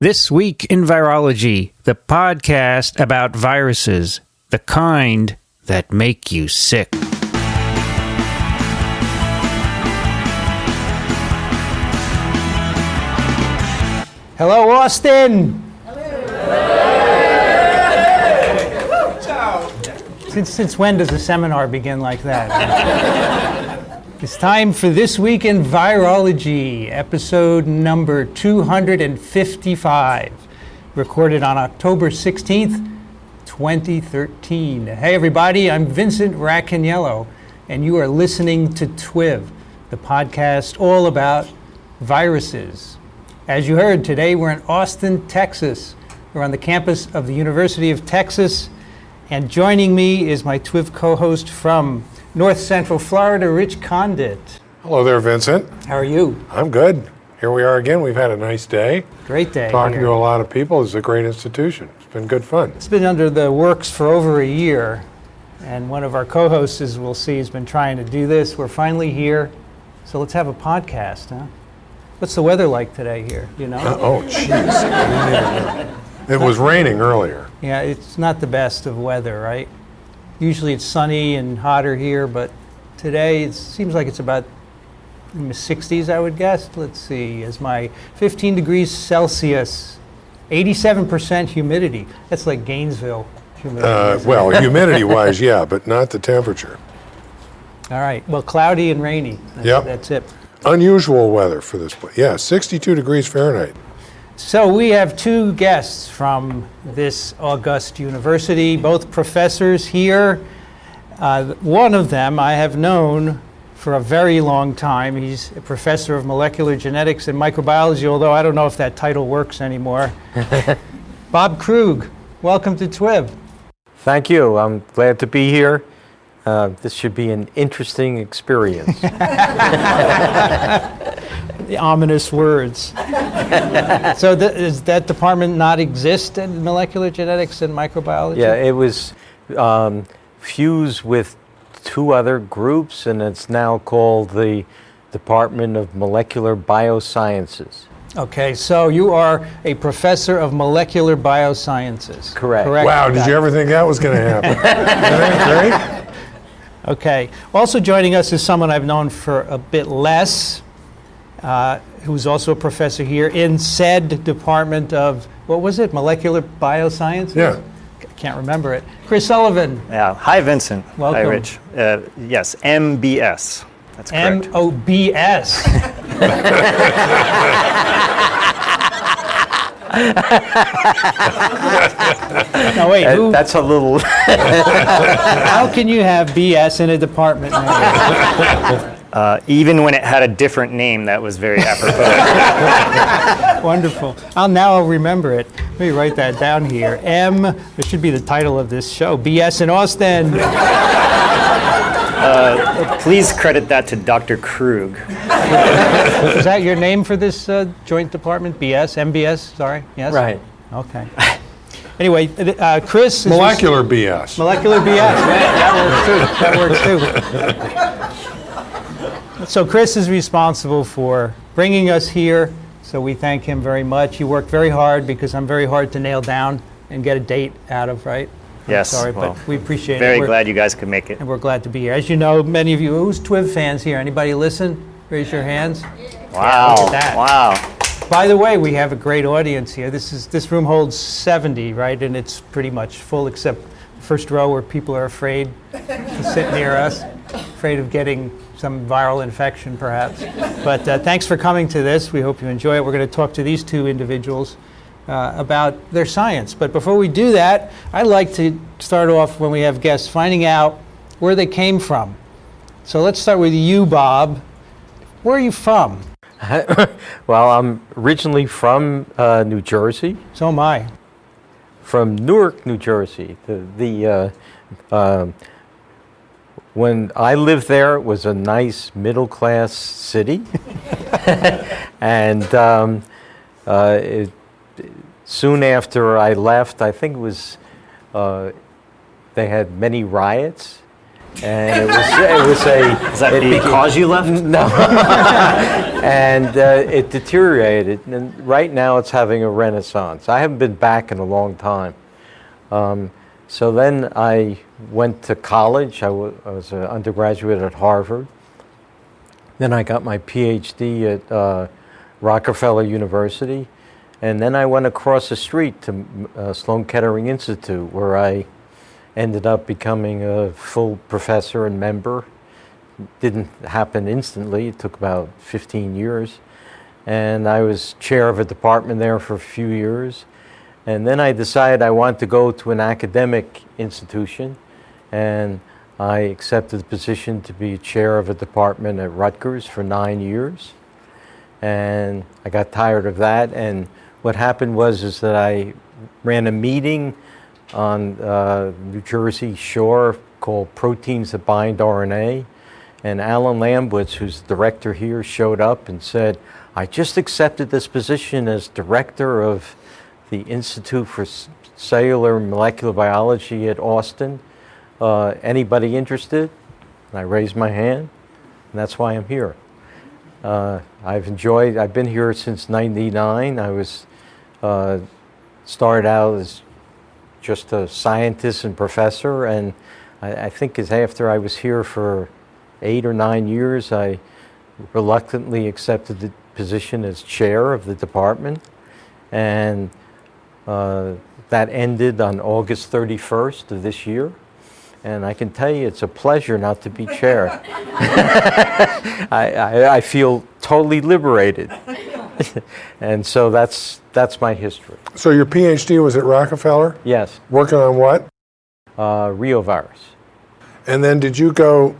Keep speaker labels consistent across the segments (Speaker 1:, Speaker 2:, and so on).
Speaker 1: This Week in Virology, the podcast about viruses, the kind that make you sick. Hello, Austin! Since when does a seminar begin like that? It's time for This Week in Virology, episode number 255, recorded on October 16th, 2013. Hey everybody, I'm Vincent Racaniello, and you are listening to TWiV, the podcast all about viruses. As you heard, today we're in Austin, Texas. We're on the campus of the University of Texas, and joining me is my TWiV co-host from North Central Florida, Rich Condit.
Speaker 2: Hello there, Vincent.
Speaker 1: How are you?
Speaker 2: I'm good. Here we are again. We've had a nice day.
Speaker 1: Great day.
Speaker 2: Talking to a lot of people. It's a great institution. It's been good fun.
Speaker 1: It's been under the works for over a year, and one of our co-hosts, as we'll see, has been trying to do this. We're finally here, so let's have a podcast, huh? What's the weather like today here, you know?
Speaker 2: Oh, jeez. It was raining earlier.
Speaker 1: Yeah, it's not the best of weather, right? Usually it's sunny and hotter here, but today it seems like it's about in the 60s, I would guess. Let's see, as my 15 degrees Celsius, 87% humidity. That's like Gainesville humidity.
Speaker 2: Well, humidity-wise, yeah, but not the temperature.
Speaker 1: All right, well, cloudy and rainy. That's it.
Speaker 2: Unusual weather for this place. Yeah, 62 degrees Fahrenheit.
Speaker 1: So we have two guests from this august university, both professors here. One of them I have known for a very long time. He's a professor of molecular genetics and microbiology, although I don't know if that title works anymore. Bob Krug, welcome to TWiV.
Speaker 3: Thank you. I'm glad to be here. This should be an interesting experience.
Speaker 1: The ominous words. So does that department not exist in molecular genetics and microbiology?
Speaker 3: Yeah, it was fused with two other groups, and it's now called the Department of Molecular Biosciences.
Speaker 1: Okay, so you are a professor of molecular biosciences.
Speaker 3: Correct.
Speaker 2: Wow, did you ever think that was going to happen? Isn't that great?
Speaker 1: Okay. Also joining us is someone I've known for a bit less, who's also a professor here in said department of, what was it, molecular biosciences?
Speaker 2: Yeah.
Speaker 1: Can't remember it. Chris Sullivan.
Speaker 4: Yeah. Hi, Vincent.
Speaker 1: Welcome.
Speaker 4: Hi, Rich. Yes, MBS. That's correct.
Speaker 1: MOBS. No, wait,
Speaker 3: That's a little...
Speaker 1: How can you have BS in a department name?
Speaker 4: Even when it had a different name, that was very apropos.
Speaker 1: Wonderful. I'll remember it. Let me write that down here. It should be the title of this show, BS in Austin.
Speaker 4: Please credit that to Dr. Krug.
Speaker 1: Is that your name for this joint department? BS? MBS? Sorry? Yes?
Speaker 3: Right.
Speaker 1: Okay. Anyway, Chris is...
Speaker 2: Molecular BS.
Speaker 1: Molecular BS. That works too. So Chris is responsible for bringing us here, so we thank him very much. He worked very hard because I'm very hard to nail down and get a date out of, right?
Speaker 4: Yes.
Speaker 1: Sorry,
Speaker 4: well,
Speaker 1: but we appreciate it.
Speaker 4: Very glad you guys could make it.
Speaker 1: And we're glad to be here. As you know, many of you, who's TWiV fans here? Anybody listen? Raise your hands.
Speaker 4: Wow.
Speaker 1: Look at that.
Speaker 4: Wow.
Speaker 1: By the way, we have a great audience here. This room holds 70, right? And it's pretty much full except the first row where people are afraid to sit near us, afraid of getting some viral infection perhaps. But thanks for coming to this. We hope you enjoy it. We're going to talk to these two individuals about their science. But before we do that, I'd like to start off when we have guests finding out where they came from. So let's start with you, Bob. Where are you from?
Speaker 3: Well, I'm originally from New Jersey.
Speaker 1: So am I.
Speaker 3: From Newark, New Jersey. When I lived there, it was a nice middle-class city. And soon after I left, I think it was, they had many riots. And it was a.
Speaker 4: Is that because you left?
Speaker 3: No. And it deteriorated, and right now it's having a renaissance. I haven't been back in a long time. So then I went to college. I was an undergraduate at Harvard. Then I got my PhD at Rockefeller University. And then I went across the street to Sloan Kettering Institute, where I ended up becoming a full professor and member. Didn't happen instantly. It took about 15 years. And I was chair of a department there for a few years. And then I decided I wanted to go to an academic institution. And I accepted the position to be chair of a department at Rutgers for 9 years. And I got tired of that. And what happened is that I ran a meeting on New Jersey shore called Proteins That Bind RNA. And Alan Lambwitz, who's the director here, showed up and said, I just accepted this position as director of the Institute for Cellular and Molecular Biology at Austin. Anybody interested? And I raised my hand, and that's why I'm here. I've been here since '99. I was started out as just a scientist and professor, and I think it's after I was here for 8 or 9 years, I reluctantly accepted the position as chair of the department, and that ended on August 31st of this year. And I can tell you, it's a pleasure not to be chair. I feel totally liberated. And so that's my history.
Speaker 2: So your PhD was at Rockefeller?
Speaker 3: Yes.
Speaker 2: Working on what?
Speaker 3: Reovirus.
Speaker 2: And then did you go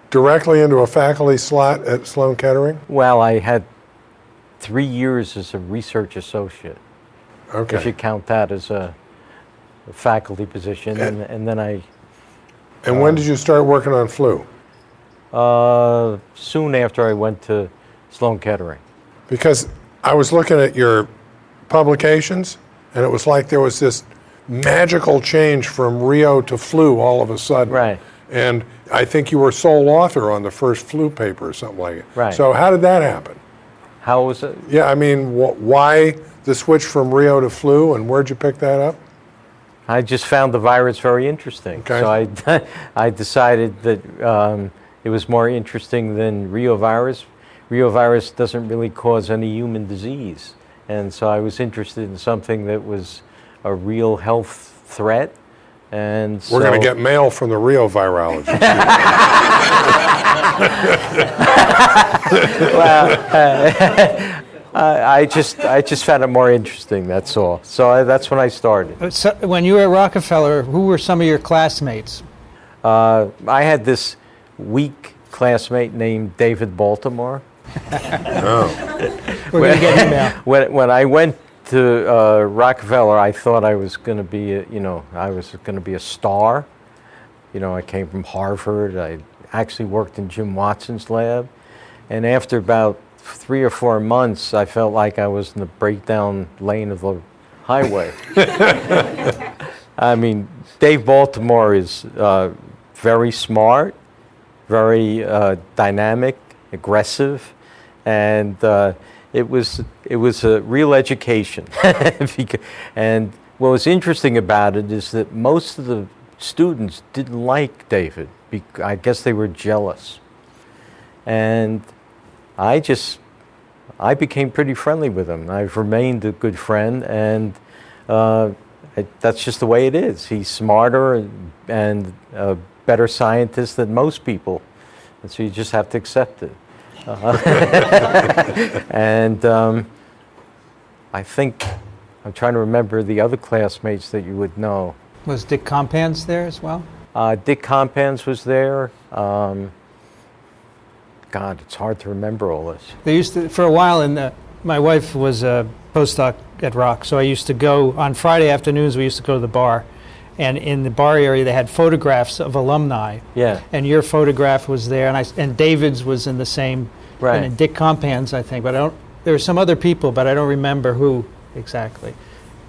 Speaker 2: directly into a faculty slot at Sloan Kettering?
Speaker 3: Well, I had 3 years as a research associate.
Speaker 2: Okay.
Speaker 3: If you count that as a faculty position. And then I...
Speaker 2: And when did you start working on flu?
Speaker 3: Soon after I went to Sloan Kettering.
Speaker 2: Because I was looking at your publications, and it was like there was this magical change from Rio to flu all of a sudden.
Speaker 3: Right.
Speaker 2: And I think you were sole author on the first flu paper or something like it.
Speaker 3: Right.
Speaker 2: So how did that happen?
Speaker 3: How was it?
Speaker 2: Yeah, I mean, why the switch from Rio to flu, and where'd you pick that up?
Speaker 3: I just found the virus very interesting.
Speaker 2: Okay.
Speaker 3: So I decided that it was more interesting than reovirus. Reovirus doesn't really cause any human disease. And so I was interested in something that was a real health threat. And so,
Speaker 2: We're going to get mail from the Rio virologist.
Speaker 3: I just found it more interesting, that's all. So that's when I started.
Speaker 1: So when you were at Rockefeller, who were some of your classmates?
Speaker 3: I had this weak classmate named David Baltimore.
Speaker 1: We're going to get him out.
Speaker 3: When I went to Rockefeller, I thought I was going to be, I was going to be a star. I came from Harvard. I actually worked in Jim Watson's lab. And after about 3 or 4 months, I felt like I was in the breakdown lane of the highway. I mean, Dave Baltimore is very smart, very dynamic, aggressive, and it was a real education. And what was interesting about it is that most of the students didn't like David. I guess they were jealous. And I became pretty friendly with him. I've remained a good friend, and that's just the way it is. He's smarter and a better scientist than most people, and so you just have to accept it. And I think, I'm trying to remember the other classmates that you would know.
Speaker 1: Was Dick Compans there as well?
Speaker 3: Dick Compans was there. God, it's hard to remember all this.
Speaker 1: They used to, for a while, my wife was a postdoc at Rock, so I used to go, on Friday afternoons, we used to go to the bar. And in the bar area, they had photographs of alumni.
Speaker 3: Yeah.
Speaker 1: And your photograph was there, and David's was in the same,
Speaker 3: Right.
Speaker 1: and Dick Compans, I think. But there were some other people, but I don't remember who exactly.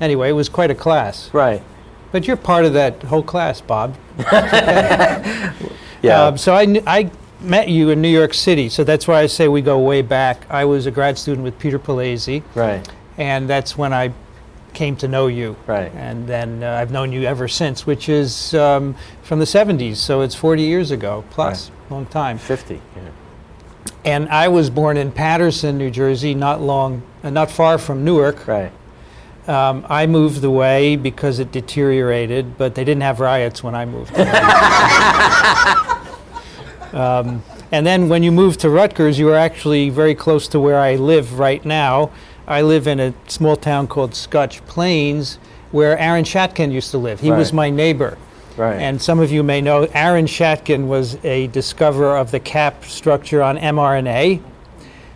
Speaker 1: Anyway, it was quite a class.
Speaker 3: Right.
Speaker 1: But you're part of that whole class, Bob.
Speaker 3: Yeah.
Speaker 1: So I met you in New York City, so that's why I say we go way back. I was a grad student with Peter Palese,
Speaker 3: Right.
Speaker 1: and that's when I came to know you.
Speaker 3: Right.
Speaker 1: And then I've known you ever since, which is from the 70s, so it's 40 years ago plus, long time.
Speaker 3: 50. Yeah.
Speaker 1: And I was born in Paterson, New Jersey, not far from Newark.
Speaker 3: Right.
Speaker 1: I moved away because it deteriorated, but they didn't have riots when I moved away. And then when you moved to Rutgers, you were actually very close to where I live right now. I live in a small town called Scotch Plains, where Aaron Shatkin used to live. He was
Speaker 3: Right.
Speaker 1: my neighbor.
Speaker 3: Right.
Speaker 1: And some of you may know Aaron Shatkin was a discoverer of the cap structure on mRNA.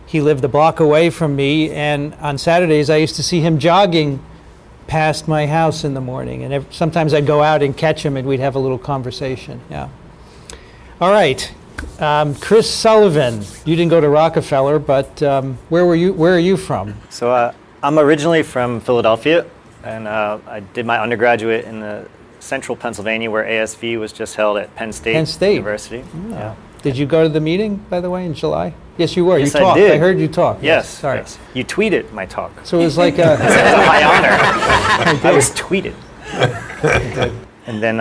Speaker 1: He lived a block away from me, and on Saturdays I used to see him jogging past my house in the morning. And sometimes I'd go out and catch him, and we'd have a little conversation. Yeah. All right. Chris Sullivan, you didn't go to Rockefeller, but where were you? Where are you from?
Speaker 4: So I'm originally from Philadelphia, and I did my undergraduate in the central Pennsylvania, where ASV was just held at Penn State, University. Yeah.
Speaker 1: Did you go to the meeting, by the way, in July? Yes, you were.
Speaker 4: Yes,
Speaker 1: you talked.
Speaker 4: I did.
Speaker 1: I heard you talk.
Speaker 4: Yes.
Speaker 1: Sorry.
Speaker 4: Yes. You tweeted my talk.
Speaker 1: So it was like a.
Speaker 4: My honor. I was tweeted. And then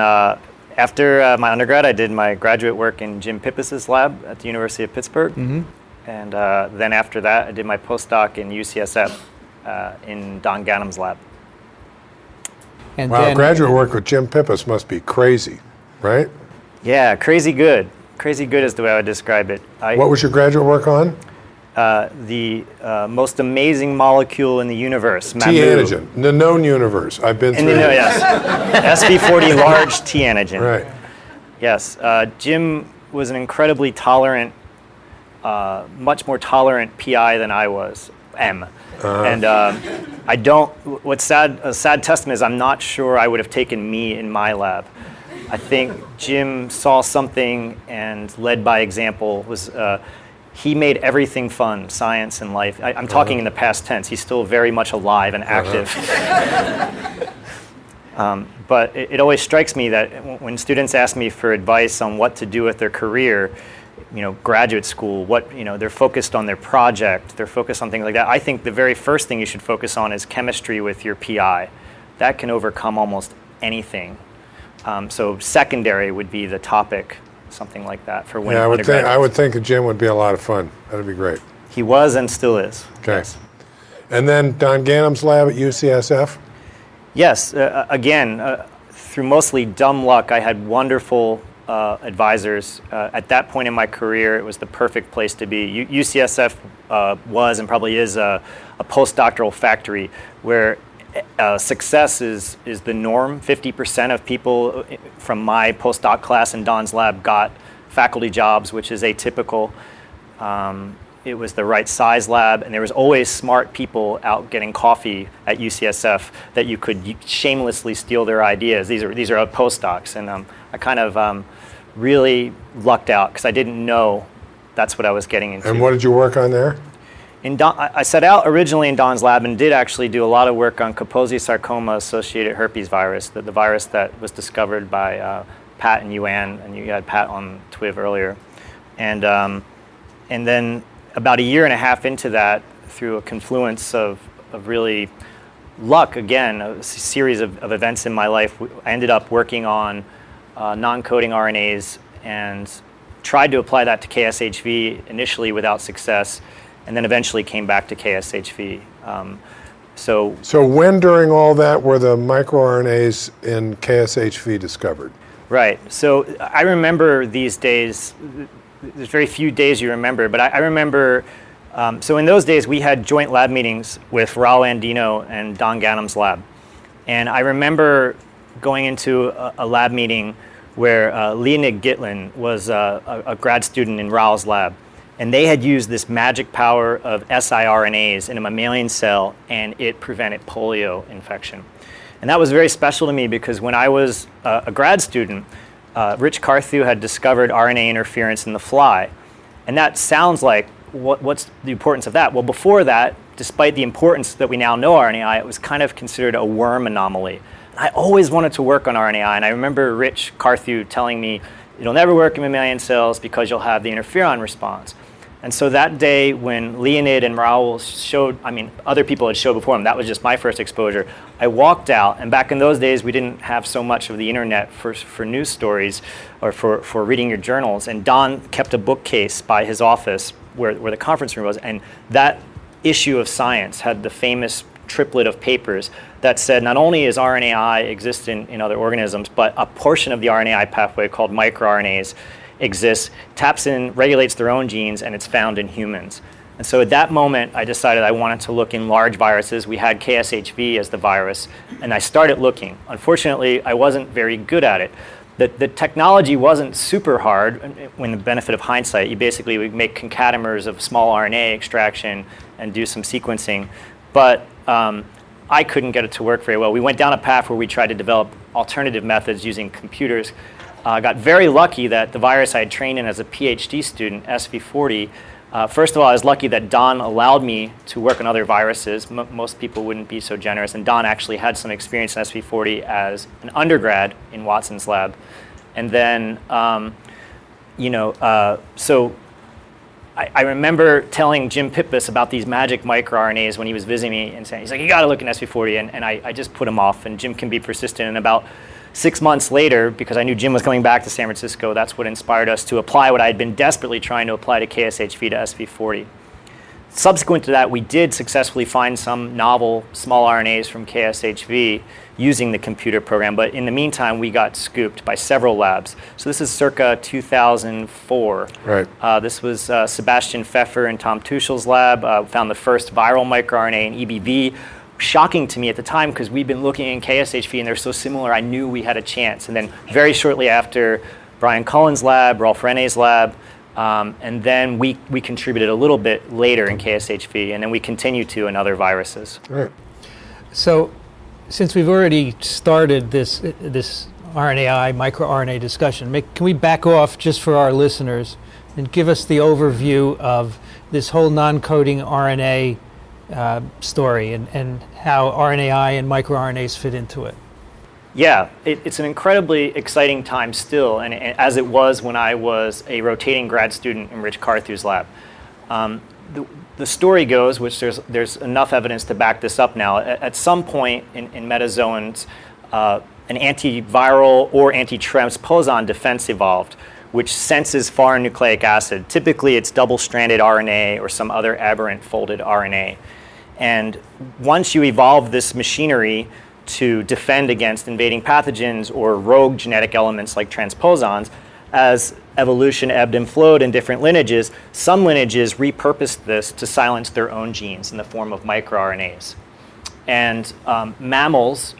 Speaker 4: after my undergrad, I did my graduate work in Jim Pippus's lab at the University of Pittsburgh.
Speaker 1: Mm-hmm.
Speaker 4: And then after that, I did my postdoc in UCSF in Don Gannam's lab.
Speaker 1: And
Speaker 2: Wow,
Speaker 1: then,
Speaker 2: graduate work with Jim Pippus must be crazy, right?
Speaker 4: Yeah, crazy good. Crazy good is the way I would describe it.
Speaker 2: What was your graduate work on?
Speaker 4: The most amazing molecule in the universe,
Speaker 2: T
Speaker 4: Mamu.
Speaker 2: antigen, the known universe. I've been
Speaker 4: And
Speaker 2: through it.
Speaker 4: yes, SV40 large T antigen.
Speaker 2: Right.
Speaker 4: Yes, Jim was an incredibly tolerant, much more tolerant PI than I was, M. And I don't, a sad testament is I'm not sure I would have taken me in my lab. I think Jim saw something and led by example. He made everything fun, science and life. I'm talking in the past tense. He's still very much alive and active. But it always strikes me that when students ask me for advice on what to do with their career, graduate school, they're focused on their project, they're focused on things like that. I think the very first thing you should focus on is chemistry with your PI. That can overcome almost anything. So secondary would be the topic, something like that for when undergraduates.
Speaker 2: I would think a gym would be a lot of fun. That'd be great.
Speaker 4: He was and still is.
Speaker 2: Okay.
Speaker 4: Yes.
Speaker 2: And then Don Gannam's lab at UCSF?
Speaker 4: Yes, again, through mostly dumb luck, I had wonderful advisors. At that point in my career, it was the perfect place to be. UCSF was and probably is a postdoctoral factory where success is the norm. 50% of people from my postdoc class in Don's lab got faculty jobs, which is atypical. It was the right size lab, and there was always smart people out getting coffee at UCSF that you could shamelessly steal their ideas. These are postdocs, and I kind of really lucked out because I didn't know that's what I was getting into.
Speaker 2: And what did you work on there?
Speaker 4: I set out originally in Don's lab and did actually do a lot of work on Kaposi sarcoma-associated herpes virus, the virus that was discovered by Pat and Yuan, and you had Pat on TWiV earlier. And then about a year and a half into that, through a confluence of really luck, again, a series of events in my life, I ended up working on non-coding RNAs and tried to apply that to KSHV initially without success, and then eventually came back to KSHV. So
Speaker 2: when during all that were the microRNAs in KSHV discovered?
Speaker 4: Right. So I remember these days. There's very few days you remember, but I remember. So in those days, we had joint lab meetings with Raul Andino and Don Gannam's lab, and I remember going into a lab meeting where Leonid Gitlin was a grad student in Raul's lab. And they had used this magic power of siRNAs in a mammalian cell, and it prevented polio infection. And that was very special to me because when I was a grad student, Rich Carthew had discovered RNA interference in the fly. And that sounds like, what's the importance of that? Well, before that, despite the importance that we now know RNAi, it was kind of considered a worm anomaly. I always wanted to work on RNAi, and I remember Rich Carthew telling me, it'll never work in mammalian cells because you'll have the interferon response. And so that day when Leonid and Raoul showed, other people had showed before him, that was just my first exposure, I walked out, and back in those days we didn't have so much of the internet for news stories or for reading your journals, and Don kept a bookcase by his office where the conference room was, and that issue of Science had the famous triplet of papers that said not only is RNAi exist in other organisms, but a portion of the RNAi pathway called microRNAs exists, taps in, regulates their own genes, and it's found in humans. And so at that moment, I decided I wanted to look in large viruses. We had KSHV as the virus, and I started looking. Unfortunately, I wasn't very good at it. The technology wasn't super hard. When the benefit of hindsight, you basically would make concatemers of small RNA extraction and do some sequencing. But I couldn't get it to work very well. We went down a path where we tried to develop alternative methods using computers. I got very lucky that the virus I had trained in as a PhD student, SV40, first of all, I was lucky that Don allowed me to work on other viruses. Most people wouldn't be so generous. And Don actually had some experience in SV40 as an undergrad in Watson's lab. And then, so I remember telling Jim Pippas about these magic microRNAs when he was visiting me and saying, he's like, you got to look in SV40. And I just put him off. And Jim can be persistent. And about 6 months later, because I knew Jim was coming back to San Francisco, that's what inspired us to apply what I had been desperately trying to apply to KSHV to SV40. Subsequent to that, we did successfully find some novel small RNAs from KSHV using the computer program, but in the meantime, we got scooped by several labs. So this is circa 2004.
Speaker 2: Right.
Speaker 4: This was Sebastian Pfeffer and Tom Tuchel's lab, found the first viral microRNA in EBV. Shocking to me at the time because we'd been looking in KSHV and they're so similar, I knew we had a chance. And then very shortly after, Brian Cullen's lab, Rolf René's lab, and then we contributed a little bit later in KSHV, and then we continue to in other viruses.
Speaker 2: Right.
Speaker 1: So, since we've already started this RNAi, microRNA discussion, can we back off just for our listeners and give us the overview of this whole non-coding RNA story and how RNAi and microRNAs fit into it?
Speaker 4: Yeah, it's an incredibly exciting time still, and as it was when I was a rotating grad student in Rich Carthew's lab. The story goes, which there's enough evidence to back this up now, at some point in metazoans, an antiviral or anti-transposon defense evolved, which senses foreign nucleic acid. Typically, it's double-stranded RNA or some other aberrant folded RNA. And once you evolve this machinery to defend against invading pathogens or rogue genetic elements like transposons, as evolution ebbed and flowed in different lineages, some lineages repurposed this to silence their own genes in the form of microRNAs. And mammals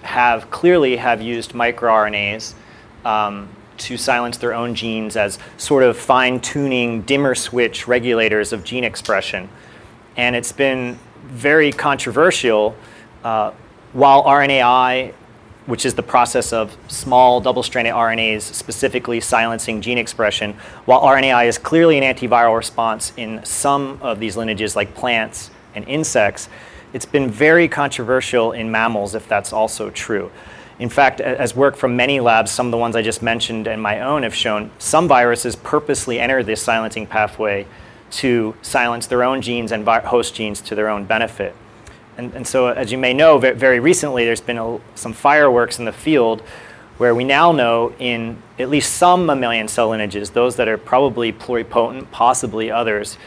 Speaker 4: clearly have used microRNAs to silence their own genes as sort of fine-tuning dimmer switch regulators of gene expression. And it's been very controversial. While RNAi, which is the process of small double-stranded RNAs specifically silencing gene expression, while RNAi is clearly an antiviral response in some of these lineages like plants and insects, it's been very controversial in mammals if that's also true. In fact, as work from many labs, some of the ones I just mentioned and my own have shown, some viruses purposely enter this silencing pathway to silence their own genes and host genes to their own benefit. And so, as you may know, very recently there's been some fireworks in the field where we now know in at least some mammalian cell lineages, those that are probably pluripotent, possibly others,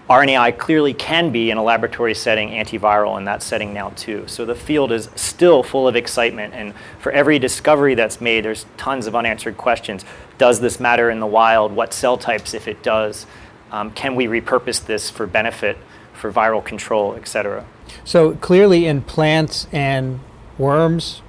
Speaker 4: RNAi clearly can be in a laboratory setting antiviral in that setting now too. So the field is still full of excitement, and for every discovery that's made, there's tons of unanswered questions. Does this matter in the wild? What cell types, if it does? Can we repurpose this for benefit, for viral control, et cetera?
Speaker 1: So clearly in plants and worms,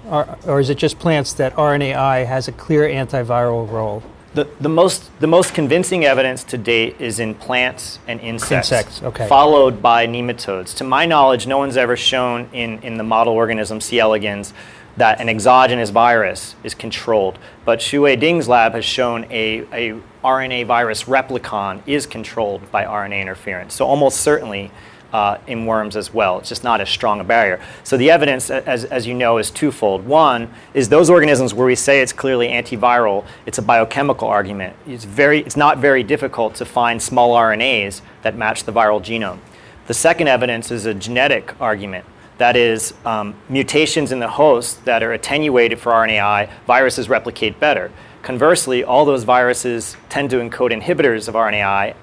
Speaker 1: or is it just plants that RNAi has a clear antiviral role?
Speaker 4: The most convincing evidence to date is in plants and insects,
Speaker 1: okay.
Speaker 4: Followed by nematodes. To my knowledge, no one's ever shown in the model organism C. elegans that an exogenous virus is controlled. But Shuwei Ding's lab has shown a RNA virus replicon is controlled by RNA interference. So almost certainly in worms as well. It's just not as strong a barrier. So the evidence, as you know, is twofold. One is those organisms where we say it's clearly antiviral, it's a biochemical argument. It's not very difficult to find small RNAs that match the viral genome. The second evidence is a genetic argument. That is, mutations in the host that are attenuated for RNAi, viruses replicate better. Conversely, all those viruses tend to encode inhibitors of RNAi.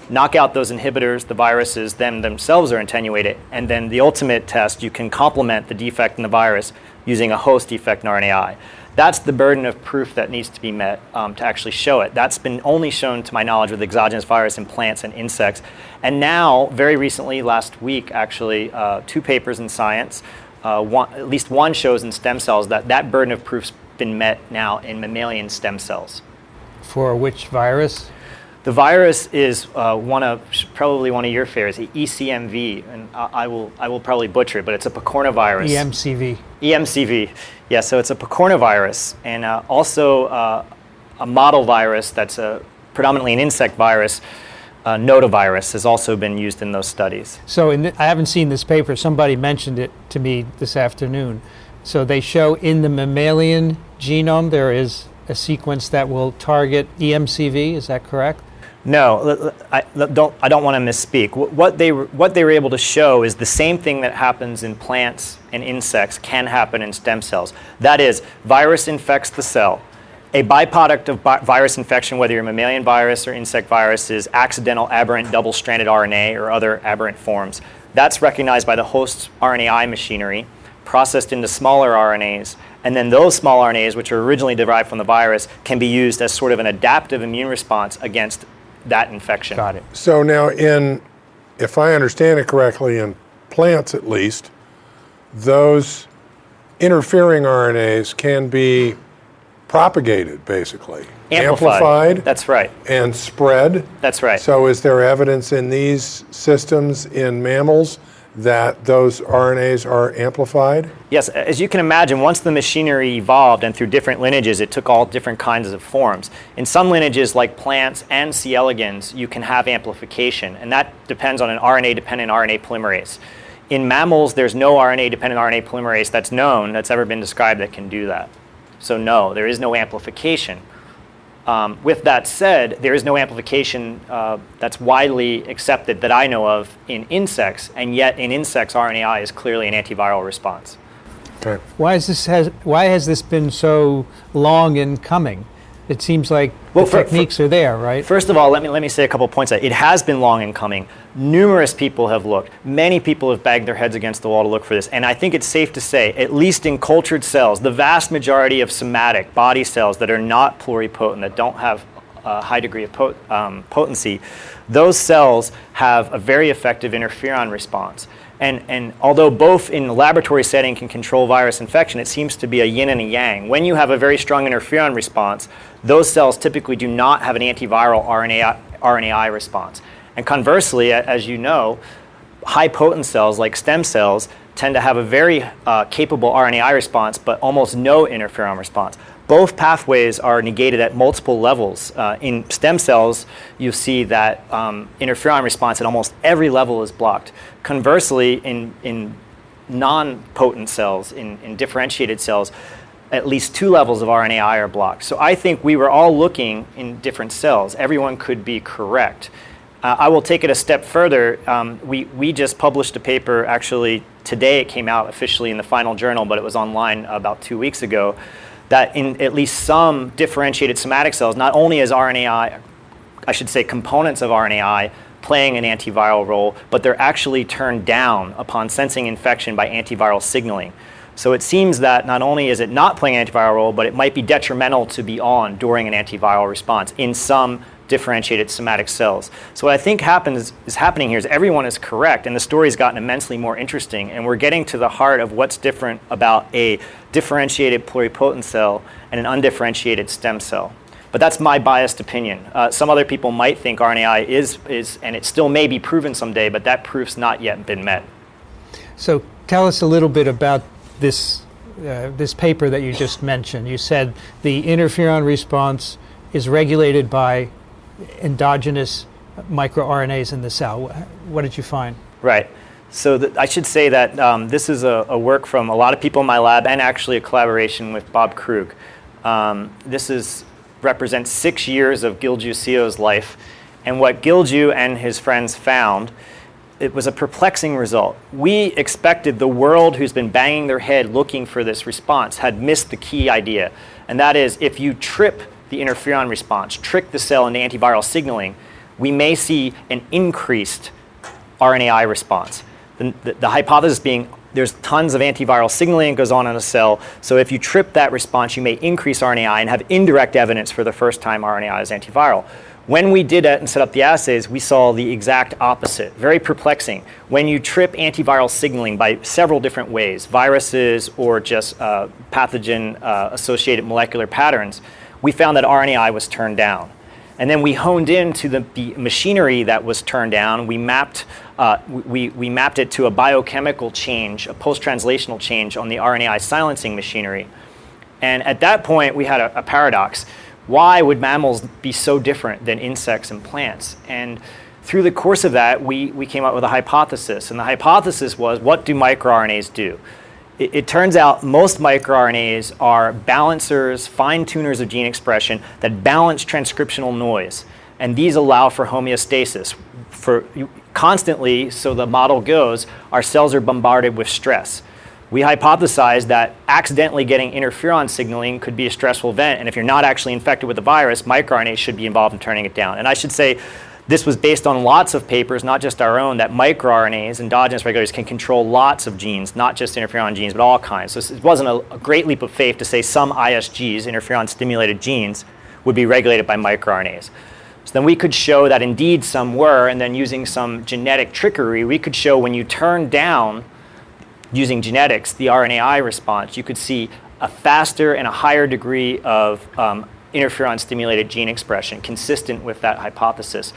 Speaker 4: Knock out those inhibitors, the viruses themselves are attenuated, and then the ultimate test, you can complement the defect in the virus using a host defect in RNAi. That's the burden of proof that needs to be met to actually show it. That's been only shown, to my knowledge, with exogenous virus in plants and insects. And now, very recently, last week actually, 2 papers in Science, at least one shows in stem cells that burden of proof's been met now in mammalian stem cells.
Speaker 1: For which virus?
Speaker 4: The virus is probably one of your favorites, the ECMV, and I will probably butcher it, but it's a picornavirus.
Speaker 1: EMCV.
Speaker 4: EMCV, yeah. So it's a picornavirus, and also a model virus that's predominantly an insect virus. Notavirus has also been used in those studies.
Speaker 1: So I haven't seen this paper. Somebody mentioned it to me this afternoon. So they show in the mammalian genome there is a sequence that will target EMCV. Is that correct?
Speaker 4: No, I don't want to misspeak. What they were able to show is the same thing that happens in plants and insects can happen in stem cells. That is, virus infects the cell. A byproduct of virus infection, whether you're a mammalian virus or insect virus, is accidental aberrant double-stranded RNA or other aberrant forms. That's recognized by the host's RNAi machinery, processed into smaller RNAs, and then those small RNAs, which are originally derived from the virus, can be used as sort of an adaptive immune response against that infection.
Speaker 1: Got it.
Speaker 2: So now if I understand it correctly, in plants at least, those interfering RNAs can be propagated, basically. Amplified.
Speaker 4: That's right.
Speaker 2: And spread.
Speaker 4: That's right.
Speaker 2: So is there evidence in these systems in mammals that those RNAs are amplified?
Speaker 4: Yes, as you can imagine, once the machinery evolved and through different lineages, it took all different kinds of forms. In some lineages, like plants and C. elegans, you can have amplification, and that depends on an RNA-dependent RNA polymerase. In mammals, there's no RNA-dependent RNA polymerase that's known, that's ever been described, that can do that. So no, there is no amplification. With that said, there is no amplification that's widely accepted that I know of in insects, and yet in insects, RNAi is clearly an antiviral response.
Speaker 2: Okay.
Speaker 1: Why has this been so long in coming? It seems like the techniques are there, right?
Speaker 4: First of all, let me say a couple points. It has been long in coming. Numerous people have looked. Many people have banged their heads against the wall to look for this. And I think it's safe to say, at least in cultured cells, the vast majority of somatic body cells that are not pluripotent, that don't have a high degree of potency, those cells have a very effective interferon response. And although both in the laboratory setting can control virus infection, it seems to be a yin and a yang. When you have a very strong interferon response, those cells typically do not have an antiviral RNAi response. And conversely, as you know, high potent cells like stem cells tend to have a very capable RNAi response, but almost no interferon response. Both pathways are negated at multiple levels. In stem cells, you see that interferon response at almost every level is blocked. Conversely, in non-potent cells, in differentiated cells, at least 2 levels of RNAi are blocked. So I think we were all looking in different cells. Everyone could be correct. I will take it a step further. We just published a paper, actually today it came out officially in the final journal, but it was online about 2 weeks ago, that in at least some differentiated somatic cells, not only is RNAi, I should say components of RNAi, playing an antiviral role, but they're actually turned down upon sensing infection by antiviral signaling. So it seems that not only is it not playing an antiviral role, but it might be detrimental to be on during an antiviral response in some differentiated somatic cells. So what I think is happening here is everyone is correct, and the story's gotten immensely more interesting, and we're getting to the heart of what's different about a differentiated pluripotent cell and an undifferentiated stem cell. But that's my biased opinion. Some other people might think RNAi is, and it still may be proven someday, but that proof's not yet been met.
Speaker 1: So tell us a little bit about this paper that you just mentioned. You said the interferon response is regulated by endogenous microRNAs in the cell. What did you find?
Speaker 4: Right. So I should say that this is a work from a lot of people in my lab and actually a collaboration with Bob Krug. This represents 6 years of Gilju Sio's life. And what Gilju and his friends found, it was a perplexing result. We expected the world who's been banging their head looking for this response had missed the key idea. And that is, if you trip the interferon response, trick the cell into antiviral signaling, we may see an increased RNAi response. The hypothesis being there's tons of antiviral signaling that goes on in a cell, so if you trip that response, you may increase RNAi and have indirect evidence for the first time RNAi is antiviral. When we did it and set up the assays, we saw the exact opposite. Very perplexing. When you trip antiviral signaling by several different ways, viruses or just pathogen-associated molecular patterns, we found that RNAi was turned down. And then we honed into the machinery that was turned down. We mapped it to a biochemical change, a post-translational change on the RNAi silencing machinery. And at that point, we had a paradox. Why would mammals be so different than insects and plants? And through the course of that, we came up with a hypothesis. And the hypothesis was, what do microRNAs do? It turns out most microRNAs are balancers, fine-tuners of gene expression that balance transcriptional noise. And these allow for homeostasis. Constantly, so the model goes, our cells are bombarded with stress. We hypothesized that accidentally getting interferon signaling could be a stressful event. And if you're not actually infected with the virus, microRNAs should be involved in turning it down. And I should say, this was based on lots of papers, not just our own, that microRNAs, endogenous regulators, can control lots of genes, not just interferon genes, but all kinds. So it wasn't a great leap of faith to say some ISGs, interferon-stimulated genes, would be regulated by microRNAs. So then we could show that indeed some were, and then using some genetic trickery, we could show when you turn down, using genetics, the RNAi response, you could see a faster and a higher degree of interferon-stimulated gene expression, consistent with that hypothesis.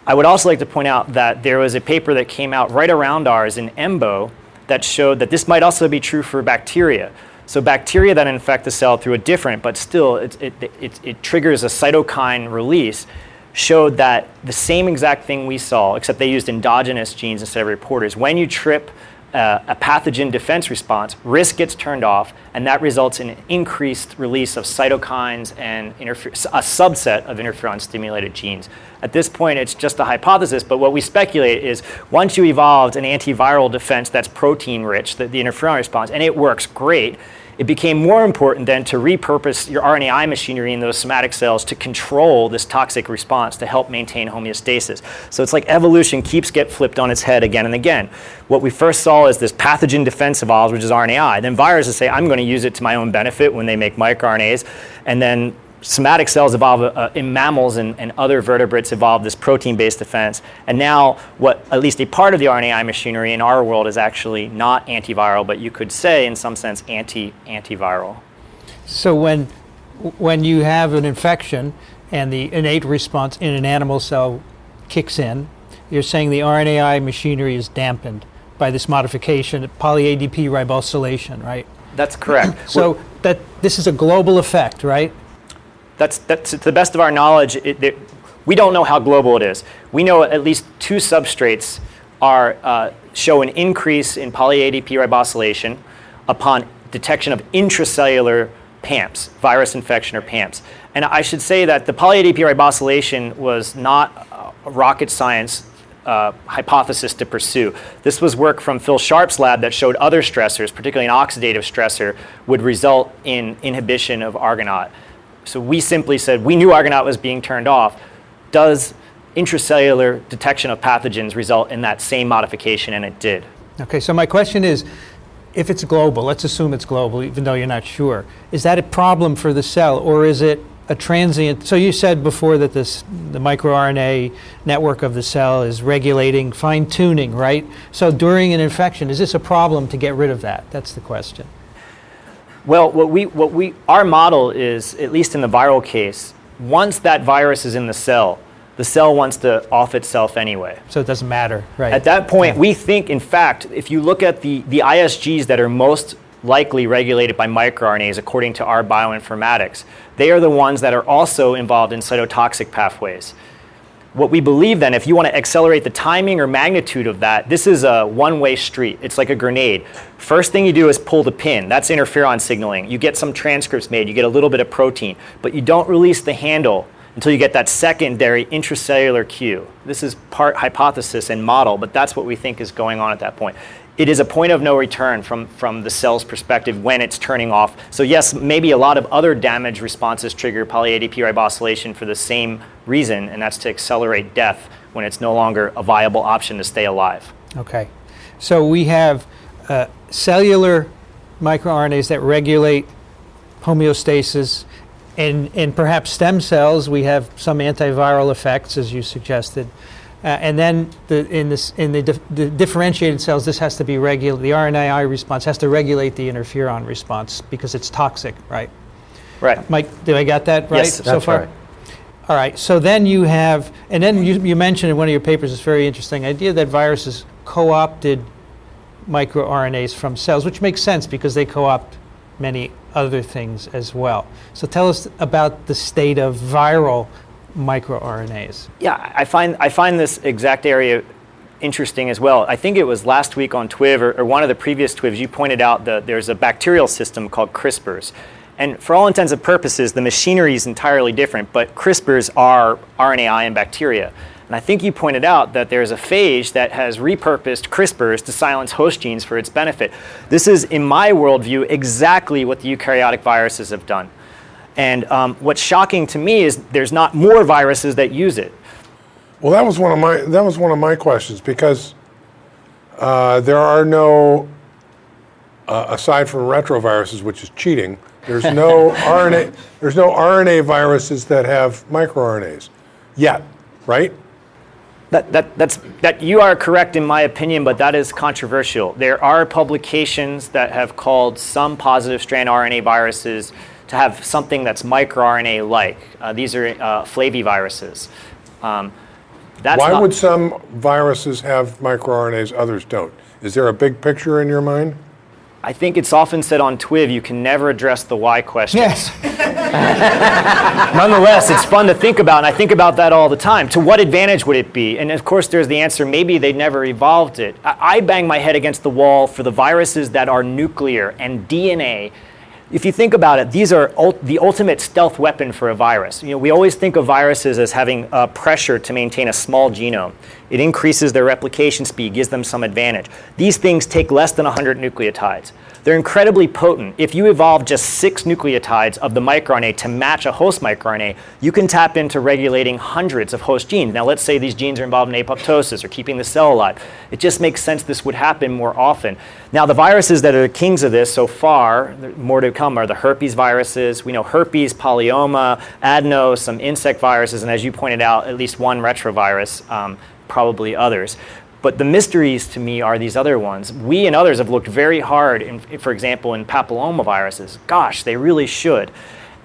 Speaker 4: I would also like to point out that there was a paper that came out right around ours in EMBO that showed that this might also be true for bacteria. So bacteria that infect the cell through a different, but still it triggers a cytokine release, showed that the same exact thing we saw, except they used endogenous genes instead of reporters. When you trip a pathogen defense response, risk gets turned off, and that results in an increased release of cytokines and a subset of interferon-stimulated genes. At this point, it's just a hypothesis, but what we speculate is once you evolved an antiviral defense that's protein-rich, the interferon response, and it works great, it became more important then to repurpose your RNAi machinery in those somatic cells to control this toxic response to help maintain homeostasis. So it's like evolution keeps getting flipped on its head again and again. What we first saw is this pathogen defense evolves, which is RNAi. Then viruses say, I'm going to use it to my own benefit when they make microRNAs. And then somatic cells evolve in mammals and other vertebrates evolve this protein-based defense. And now what at least a part of the RNAi machinery in our world is actually not antiviral, but you could say in some sense antiviral.
Speaker 1: So when you have an infection and the innate response in an animal cell kicks in, you're saying the RNAi machinery is dampened by this modification, poly-ADP ribosylation, right?
Speaker 4: That's correct.
Speaker 1: So this is a global effect, right?
Speaker 4: That's to the best of our knowledge, we don't know how global it is. We know at least two substrates show an increase in poly-ADP ribosylation upon detection of intracellular PAMPs, virus infection or PAMPs. And I should say that the poly-ADP ribosylation was not a rocket science hypothesis to pursue. This was work from Phil Sharp's lab that showed other stressors, particularly an oxidative stressor, would result in inhibition of Argonaut. So we simply said, we knew Argonaut was being turned off. Does intracellular detection of pathogens result in that same modification? And it did.
Speaker 1: Okay, so my question is, if it's global, let's assume it's global, even though you're not sure, is that a problem for the cell, or is it a transient? So you said before that the microRNA network of the cell is regulating, fine-tuning, right? So during an infection, is this a problem to get rid of that? That's the question.
Speaker 4: Well, our model is, at least in the viral case, once that virus is in the cell wants to off itself anyway.
Speaker 1: So it doesn't matter, right?
Speaker 4: At that point, we think, in fact, if you look at the ISGs that are most likely regulated by microRNAs according to our bioinformatics, they are the ones that are also involved in cytotoxic pathways. What we believe then, if you want to accelerate the timing or magnitude of that, this is a one-way street. It's like a grenade. First thing you do is pull the pin. That's interferon signaling. You get some transcripts made. You get a little bit of protein. But you don't release the handle until you get that secondary intracellular cue. This is part hypothesis and model, but that's what we think is going on at that point. It is a point of no return from the cell's perspective when it's turning off. So yes, maybe a lot of other damage responses trigger poly-ADP ribosylation for the same reason, and that's to accelerate death when it's no longer a viable option to stay alive.
Speaker 1: Okay. So we have cellular microRNAs that regulate homeostasis, and perhaps stem cells, we have some antiviral effects, as you suggested. And then in the differentiated cells, this has to be regulated. The RNAi response has to regulate the interferon response because it's toxic, right?
Speaker 4: Right.
Speaker 1: Mike, did I got that right
Speaker 4: Yes,
Speaker 1: so far?
Speaker 3: right.
Speaker 1: All right. So then you have, and then you mentioned in one of your papers this very interesting idea that viruses co-opted microRNAs from cells, which makes sense because they co-opt many other things as well. So tell us about the state of viral microRNAs.
Speaker 4: Yeah, I find this exact area interesting as well. I think it was last week on TWiV or one of the previous TWiVs, you pointed out that there's a bacterial system called CRISPRs. And for all intents and purposes, the machinery is entirely different, but CRISPRs are RNAi in bacteria. And I think you pointed out that there's a phage that has repurposed CRISPRs to silence host genes for its benefit. This is, in my worldview, exactly what the eukaryotic viruses have done. And what's shocking to me is there's not more viruses that use it.
Speaker 2: Well, that was one of my questions because there are no, aside from retroviruses, which is cheating, there's no RNA viruses that have microRNAs yet, right?
Speaker 4: That you are correct in my opinion, but that is controversial. There are publications that have called some positive strand RNA viruses to have something that's microRNA-like. These are flaviviruses.
Speaker 2: Why would some viruses have microRNAs, others don't? Is there a big picture in your mind?
Speaker 4: I think it's often said on TWiV, you can never address the why question.
Speaker 1: Yes.
Speaker 4: Nonetheless, it's fun to think about, and I think about that all the time. To what advantage would it be? And of course, there's the answer, maybe they never evolved it. I bang my head against the wall for the viruses that are nuclear and DNA. If you think about it, these are the ultimate stealth weapon for a virus. You know, we always think of viruses as having pressure to maintain a small genome. It increases their replication speed, gives them some advantage. These things take less than 100 nucleotides. They're incredibly potent. If you evolve just 6 nucleotides of the microRNA to match a host microRNA, you can tap into regulating hundreds of host genes. Now, let's say these genes are involved in apoptosis or keeping the cell alive. It just makes sense this would happen more often. Now, the viruses that are the kings of this so far, more to come, are the herpes viruses. We know herpes, polyoma, adeno, some insect viruses, and as you pointed out, at least one retrovirus, probably others. But the mysteries to me are these other ones. We and others have looked very hard, for example, in papillomaviruses. Gosh, they really should.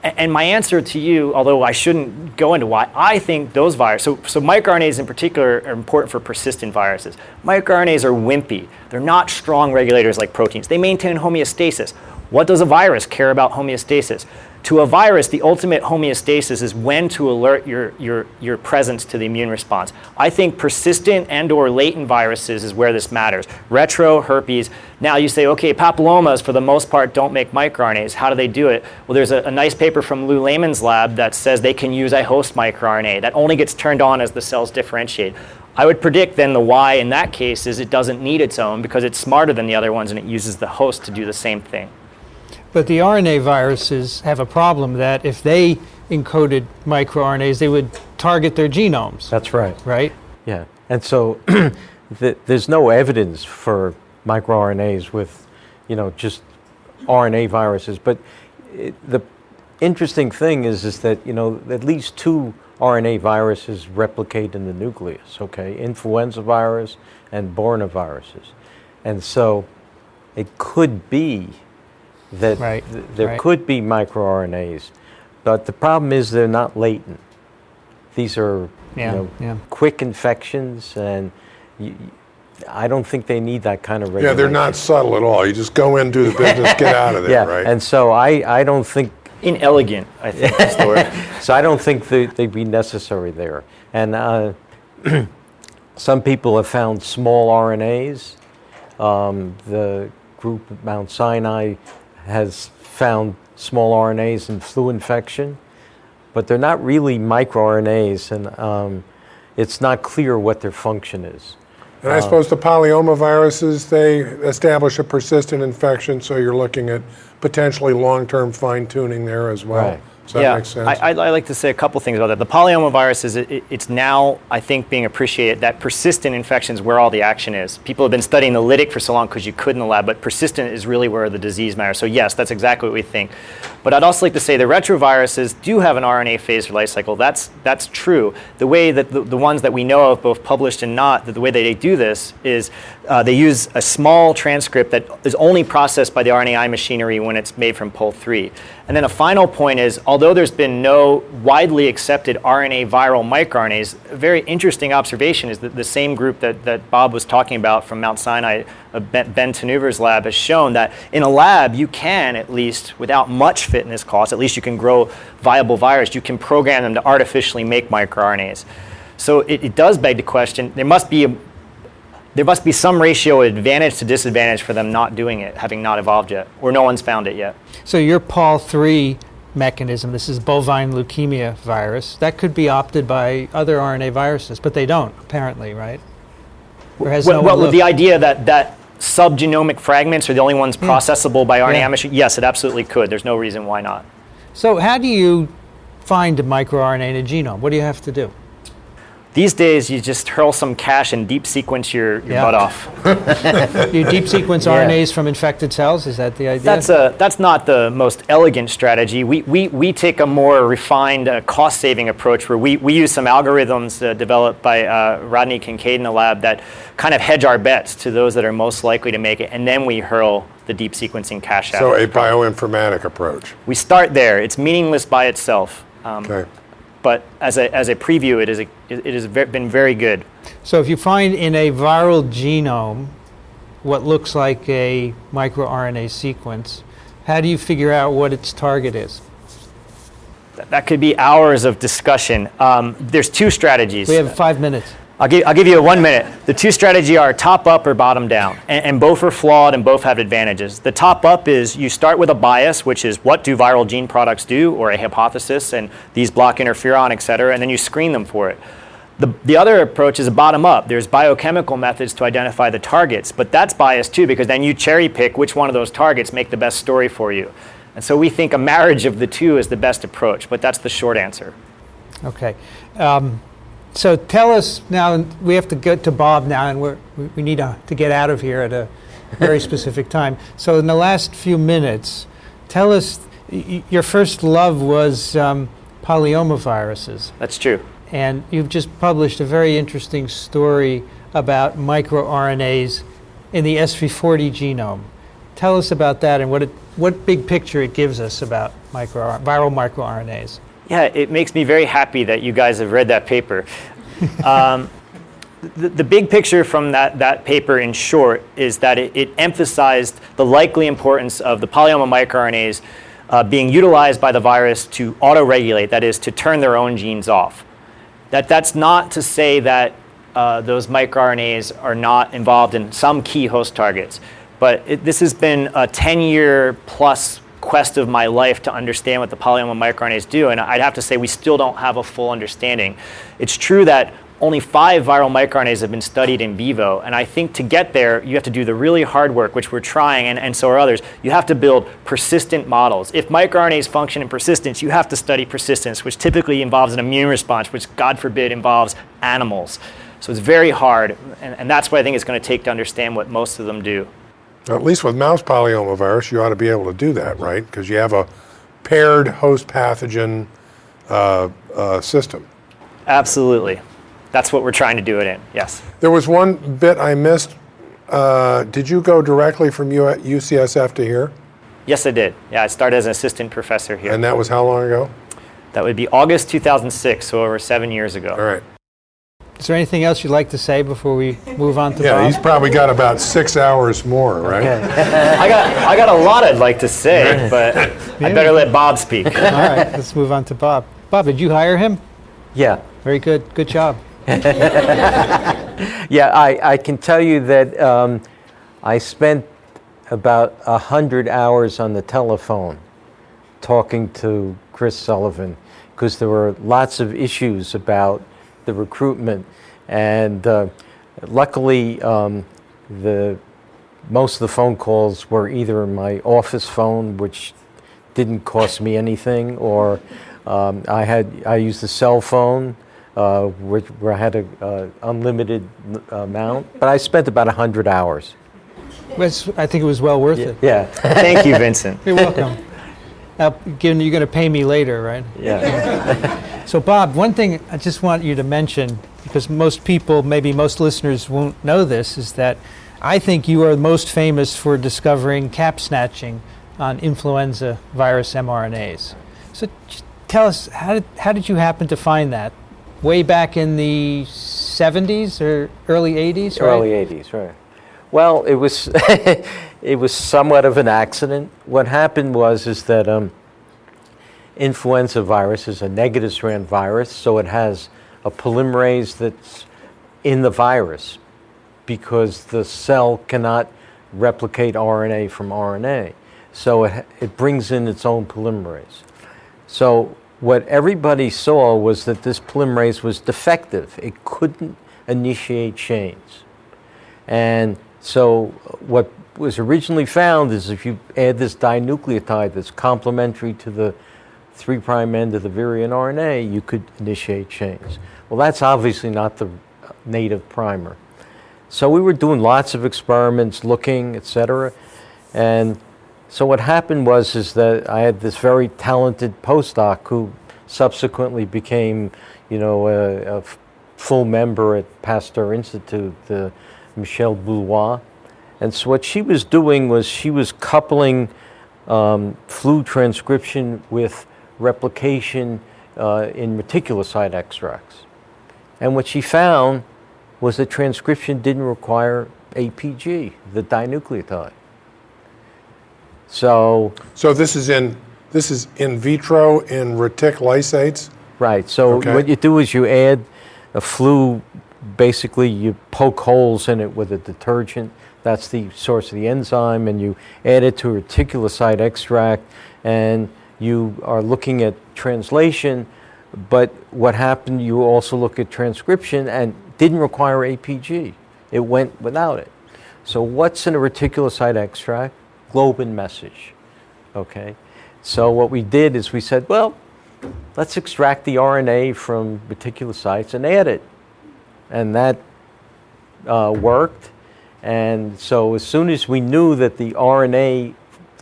Speaker 4: And my answer to you, although I shouldn't go into why, I think those viruses, so microRNAs in particular are important for persistent viruses. MicroRNAs are wimpy. They're not strong regulators like proteins. They maintain homeostasis. What does a virus care about homeostasis? To a virus, the ultimate homeostasis is when to alert your presence to the immune response. I think persistent and or latent viruses is where this matters. Retro, herpes. Now you say, okay, papillomas for the most part don't make microRNAs. How do they do it? Well, there's a nice paper from Lou Lehman's lab that says they can use a host microRNA. That only gets turned on as the cells differentiate. I would predict then the why in that case is it doesn't need its own because it's smarter than the other ones and it uses the host to do the same thing.
Speaker 1: But the RNA viruses have a problem that if they encoded microRNAs, they would target their genomes.
Speaker 3: That's right.
Speaker 1: Right?
Speaker 3: Yeah. And so there's no evidence for microRNAs with, just RNA viruses. But the interesting thing is that, at least 2 RNA viruses replicate in the nucleus, okay? Influenza virus and viruses. And so it could be that there could be microRNAs, but the problem is they're not latent. These are quick infections, and I don't think they need that kind of regulation.
Speaker 2: Yeah, they're not subtle at all. You just go in, do the business, get out of there, right?
Speaker 3: And so I don't think
Speaker 4: Inelegant, I think is the word.
Speaker 3: So I don't think they'd be necessary there. And some people have found small RNAs. The group at Mount Sinai has found small RNAs in flu infection, but they're not really microRNAs, and it's not clear what their function is.
Speaker 2: And I suppose the polyomaviruses, they establish a persistent infection, so you're looking at potentially long-term fine-tuning there as well.
Speaker 3: Right.
Speaker 2: Does that make sense?
Speaker 4: I like to say a couple things about that. The polyomavirus it's now, I think, being appreciated that persistent infection is where all the action is. People have been studying the lytic for so long because you could in the lab, but persistent is really where the disease matters. So yes, that's exactly what we think. But I'd also like to say the retroviruses do have an RNA phase life cycle. That's true. The way that the ones that we know of, both published and not, the way that they do this is they use a small transcript that is only processed by the RNAi machinery when it's made from POL3. And then a final point is, although there's been no widely accepted RNA viral microRNAs, a very interesting observation is that the same group that Bob was talking about from Mount Sinai, Ben Tenuver's lab, has shown that in a lab you can, at least without much fitness cost, at least you can grow viable virus, you can program them to artificially make microRNAs. So it does beg the question, there must be some ratio of advantage to disadvantage for them not doing it, having not evolved yet, or no one's found it yet.
Speaker 1: So your POL3 mechanism, this is bovine leukemia virus, that could be opted by other RNA viruses, but they don't, apparently, right?
Speaker 4: The idea that subgenomic fragments are the only ones processable by RNA machine, yes, it absolutely could. There's no reason why not.
Speaker 1: So how do you find a microRNA in a genome? What do you have to do?
Speaker 4: These days, you just hurl some cache and deep sequence your butt off.
Speaker 1: You deep sequence RNAs from infected cells? Is that the idea?
Speaker 4: That's not the most elegant strategy. We take a more refined cost-saving approach where we use some algorithms developed by Rodney Kincaid in the lab that kind of hedge our bets to those that are most likely to make it, and then we hurl the deep sequencing cache out.
Speaker 2: So a bioinformatic approach.
Speaker 4: We start there. It's meaningless by itself.
Speaker 2: Okay.
Speaker 4: But as a preview, it has been very good.
Speaker 1: So if you find in a viral genome what looks like a microRNA sequence, how do you figure out what its target is?
Speaker 4: That could be hours of discussion. There's two strategies.
Speaker 1: We have 5 minutes.
Speaker 4: I'll give you 1 minute. The two strategies are top up or bottom down, and both are flawed and both have advantages. The top up is you start with a bias, which is what do viral gene products do, or a hypothesis, and these block interferon, et cetera, and then you screen them for it. The other approach is a bottom up. There's biochemical methods to identify the targets, but that's biased too, because then you cherry pick which one of those targets make the best story for you. And so we think a marriage of the two is the best approach, but that's the short answer.
Speaker 1: Okay. So tell us now, we have to get to Bob now, and we need to get out of here at a very specific time. So in the last few minutes, tell us, your first love was polyomaviruses.
Speaker 4: That's true.
Speaker 1: And you've just published a very interesting story about microRNAs in the SV40 genome. Tell us about that and what big picture it gives us about viral microRNAs.
Speaker 4: Yeah, it makes me very happy that you guys have read that paper. The big picture from that paper, in short, is that it emphasized the likely importance of the polyoma microRNAs being utilized by the virus to auto-regulate, that is, to turn their own genes off. That's not to say that those microRNAs are not involved in some key host targets, but this has been a 10-year plus quest of my life to understand what the polyoma microRNAs do, and I'd have to say we still don't have a full understanding. It's true that only 5 viral microRNAs have been studied in vivo, and I think to get there, you have to do the really hard work, which we're trying, and so are others. You have to build persistent models. If microRNAs function in persistence, you have to study persistence, which typically involves an immune response, which, God forbid, involves animals. So it's very hard, and that's what I think it's going to take to understand what most of them do.
Speaker 2: At least with mouse polyomavirus, you ought to be able to do that, right? Because you have a paired host pathogen system.
Speaker 4: Absolutely. That's what we're trying to do it in, yes.
Speaker 2: There was one bit I missed. Did you go directly from UCSF to here?
Speaker 4: Yes, I did. Yeah, I started as an assistant professor here.
Speaker 2: And that was how long ago?
Speaker 4: That would be August 2006, so over 7 years ago.
Speaker 2: All right.
Speaker 1: Is there anything else you'd like to say before we move on to
Speaker 2: Yeah,
Speaker 1: Bob?
Speaker 2: he's probably got about 6 hours more, right?
Speaker 4: I got a lot I'd like to say, but I better let Bob speak.
Speaker 1: All right, let's move on to Bob. Bob, did you hire him?
Speaker 3: Yeah.
Speaker 1: Very good. Good job.
Speaker 3: Yeah, I can tell you that I spent about 100 hours on the telephone talking to Chris Sullivan because there were lots of issues about the recruitment, and luckily most of the phone calls were either my office phone, which didn't cost me anything, or I used a cell phone where I had an unlimited amount, but I spent about 100 hours.
Speaker 1: I think it was well worth it.
Speaker 3: Yeah.
Speaker 4: Thank you, Vincent.
Speaker 1: You're welcome. Now, given you're going to pay me later, right?
Speaker 3: Yeah.
Speaker 1: So, Bob, one thing I just want you to mention, because most people, maybe most listeners won't know this, is that I think you are most famous for discovering cap snatching on influenza virus mRNAs. So just tell us, how did you happen to find that? Way back in the 70s or early 80s, right?
Speaker 3: Early 80s, right. Well, it was it was somewhat of an accident. What happened is that influenza virus is a negative strand virus, so it has a polymerase that's in the virus because the cell cannot replicate RNA from RNA. So it brings in its own polymerase. So what everybody saw was that this polymerase was defective. It couldn't initiate chains. And so what was originally found is if you add this dinucleotide that's complementary to the 3' end of the virion RNA, you could initiate chains. Well, that's obviously not the native primer. So we were doing lots of experiments, looking, et cetera. And so what happened is that I had this very talented postdoc who subsequently became, a full member at Pasteur Institute, Michelle Boulois. And so what she was doing was she was coupling flu transcription with replication in reticulocyte extracts. And what she found was that transcription didn't require APG, the dinucleotide. So
Speaker 2: this is in vitro in reticulocytes?
Speaker 3: Right. So
Speaker 2: Okay.
Speaker 3: what you do is you add a flu, basically you poke holes in it with a detergent. That's the source of the enzyme, and you add it to a reticulocyte extract, and you are looking at translation, but what happened, you also look at transcription, and didn't require APG. It went without it. So what's in a reticulocyte extract? Globin message, okay? So what we did is we said, well, let's extract the RNA from reticulocytes and add it. And that worked. And so as soon as we knew that the RNA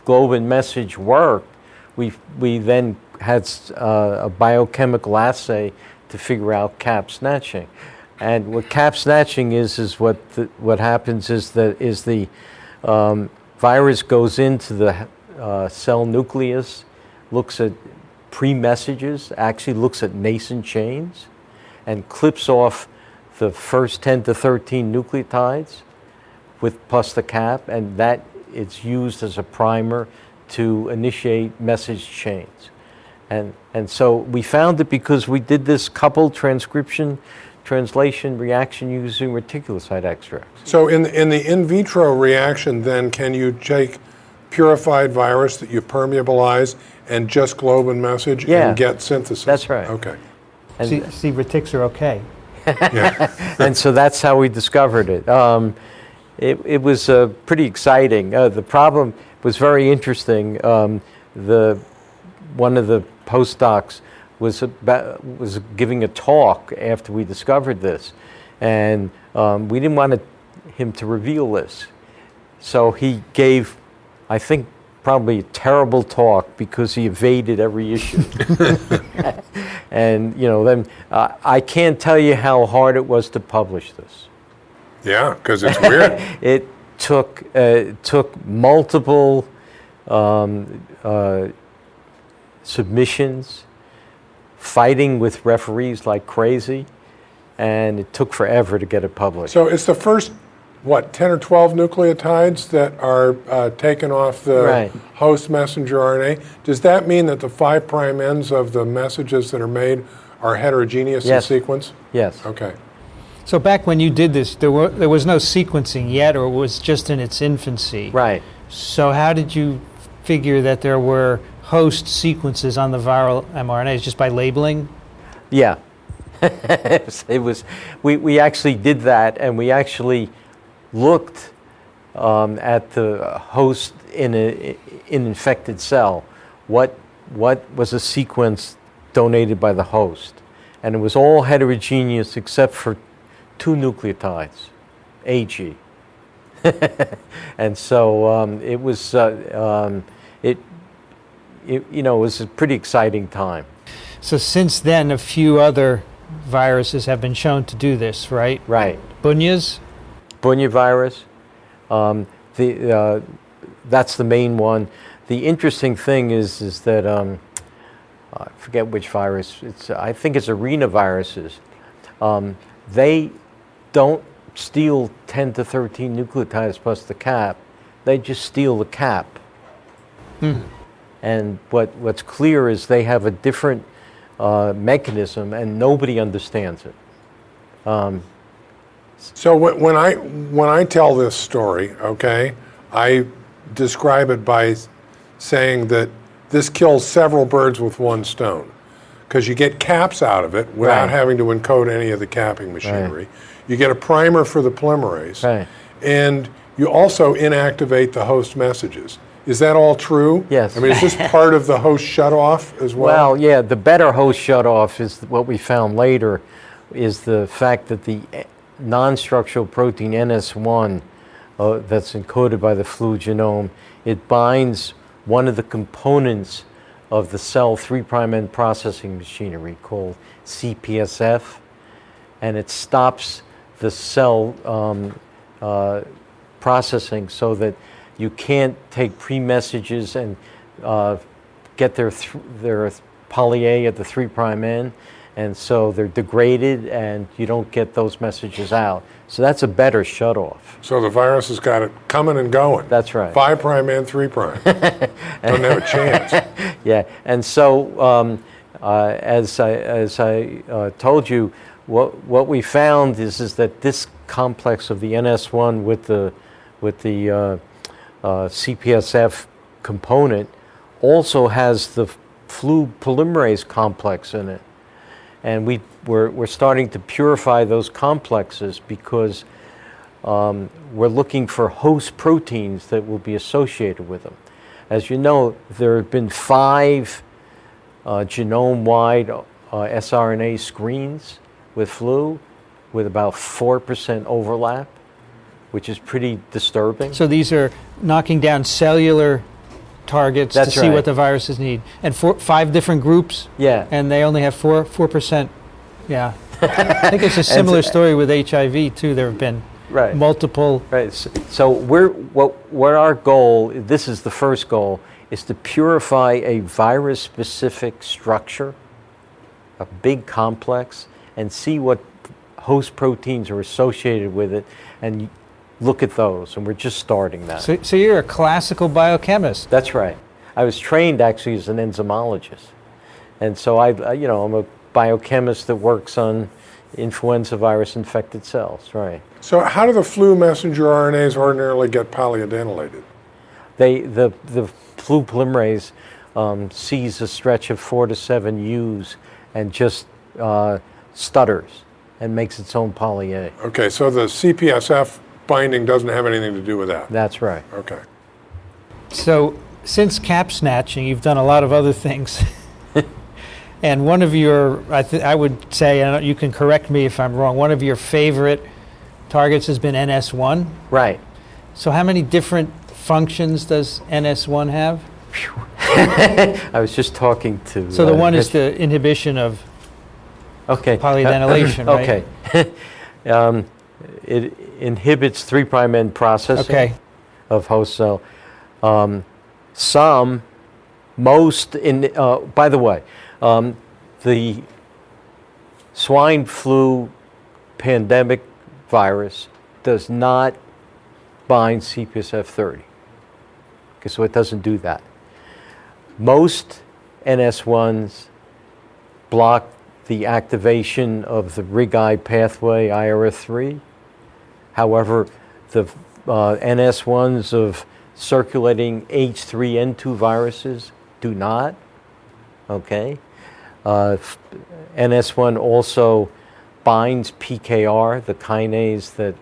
Speaker 3: globin message worked, we then had a biochemical assay to figure out cap snatching. And what cap snatching is what happens is the virus goes into the cell nucleus, looks at pre-messages, actually looks at nascent chains, and clips off the first 10 to 13 nucleotides plus the cap, and that it's used as a primer to initiate message chains. And so we found it because we did this coupled transcription translation reaction using reticulocyte extracts.
Speaker 2: So in the in vitro reaction, then, can you take purified virus that you permeabilize and just globin message and get synthesis?
Speaker 3: That's right.
Speaker 2: Okay.
Speaker 3: And,
Speaker 1: See, retics are okay.
Speaker 2: Yeah.
Speaker 3: and so that's how we discovered it. It was pretty exciting. The problem was very interesting. One of the postdocs was giving a talk after we discovered this, and we didn't want him to reveal this. So he gave, I think, probably a terrible talk because he evaded every issue. And then I can't tell you how hard it was to publish this.
Speaker 2: Yeah, because it's weird.
Speaker 3: It took multiple submissions, fighting with referees like crazy, and it took forever to get it published.
Speaker 2: So it's the first, 10 or 12 nucleotides that are taken off the
Speaker 3: Right.
Speaker 2: host messenger RNA. Does that mean that the 5' ends of the messages that are made are heterogeneous
Speaker 3: Yes.
Speaker 2: in sequence?
Speaker 3: Yes.
Speaker 2: Okay.
Speaker 1: So back when you did this, there was no sequencing yet, or it was just in its infancy.
Speaker 3: Right.
Speaker 1: So how did you figure that there were host sequences on the viral mRNAs? Just by labeling?
Speaker 3: Yeah. It was. We actually did that, and we actually looked at the host in an infected cell. What was a sequence donated by the host? And it was all heterogeneous except for 2 nucleotides, AG. And so it was it was a pretty exciting time.
Speaker 1: So since then, a few other viruses have been shown to do this, right?
Speaker 3: Right.
Speaker 1: Bunya's?
Speaker 3: Bunya virus. That's the main one. The interesting thing is that I forget which virus. I think it's arenaviruses. They don't steal 10 to 13 nucleotides plus the cap. They just steal the cap. And what's clear is they have a different mechanism, and nobody understands it.
Speaker 2: So when I tell this story, okay, I describe it by saying that this kills several birds with one stone, because you get caps out of it without
Speaker 3: Right.
Speaker 2: having to encode any of the capping machinery.
Speaker 3: Right.
Speaker 2: You get a primer for the polymerase,
Speaker 3: Right.
Speaker 2: and you also inactivate the host messages. Is that all true?
Speaker 3: Yes.
Speaker 2: I mean, is this part of the host shutoff as well?
Speaker 3: Well, yeah, the better host shutoff is what we found later, is the fact that the non-structural protein NS1 that's encoded by the flu genome, it binds one of the components of the cell 3' end processing machinery called CPSF, and it stops the cell processing so that you can't take pre-messages and get their poly A at the 3' end, and so they're degraded and you don't get those messages out. So that's a better shutoff.
Speaker 2: So the virus has got it coming and going.
Speaker 3: That's right.
Speaker 2: 5' and 3'. Doesn't have a chance.
Speaker 3: Yeah, and so as I told you, what we found is that this complex of the NS1 with the CPSF component also has the flu polymerase complex in it, and we're starting to purify those complexes because we're looking for host proteins that will be associated with them. As you know, there have been 5 genome-wide sRNA screens with flu with about 4% overlap, which is pretty disturbing.
Speaker 1: So these are knocking down cellular targets
Speaker 3: That's
Speaker 1: to see
Speaker 3: right.
Speaker 1: what the viruses need. And 5 different groups?
Speaker 3: Yeah.
Speaker 1: And they only have 4%. Yeah. I think it's a similar story with HIV, too. There have been
Speaker 3: Right.
Speaker 1: multiple.
Speaker 3: Right. So what our goal, this is the first goal, is to purify a virus-specific structure, a big complex, and see what host proteins are associated with it, and look at those. And we're just starting that.
Speaker 1: So you're a classical biochemist.
Speaker 3: That's right. I was trained actually as an enzymologist, and so I'm a biochemist that works on influenza virus infected cells. Right.
Speaker 2: So how do the flu messenger RNAs ordinarily get polyadenylated?
Speaker 3: The flu polymerase sees a stretch of 4 to 7 U's and just stutters and makes its own poly A.
Speaker 2: Okay, so the CPSF binding doesn't have anything to do with that.
Speaker 3: That's right.
Speaker 2: Okay.
Speaker 1: So since cap snatching, you've done a lot of other things. And one of your, I would say, and you can correct me if I'm wrong, one of your favorite targets has been NS1.
Speaker 3: Right.
Speaker 1: So how many different functions does NS1 have?
Speaker 3: I was just talking to.
Speaker 1: So the one is the inhibition of polyadenylation, right?
Speaker 3: Okay. It inhibits 3' end processing of host cell. By the way, the swine flu pandemic virus does not bind CPSF30. Okay, so it doesn't do that. Most NS1s block the activation of the RIG-I pathway, IRF3. However, the NS1s of circulating H3N2 viruses do not. Okay. NS1 also binds PKR, the kinase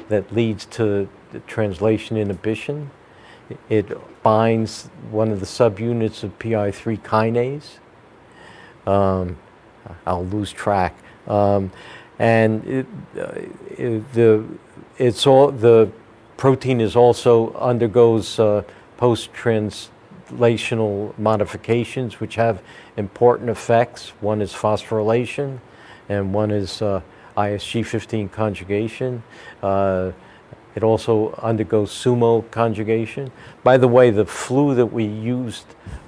Speaker 3: that leads to the translation inhibition. It binds one of the subunits of PI3 kinase. I'll lose track. And the protein is also undergoes post-translational modifications, which have important effects. One is phosphorylation, and one is ISG15 conjugation. It also undergoes sumo conjugation. By the way, the flu that we used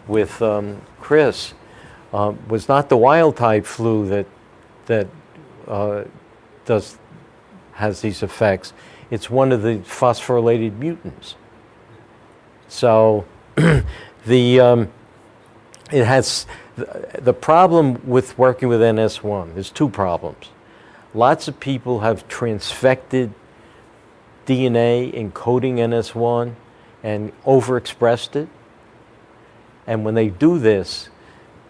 Speaker 3: with Chris was not the wild type flu that has these effects. It's one of the phosphorylated mutants. So it has the problem with working with NS1. There's two problems. Lots of people have transfected DNA encoding NS1 and overexpressed it. And when they do this,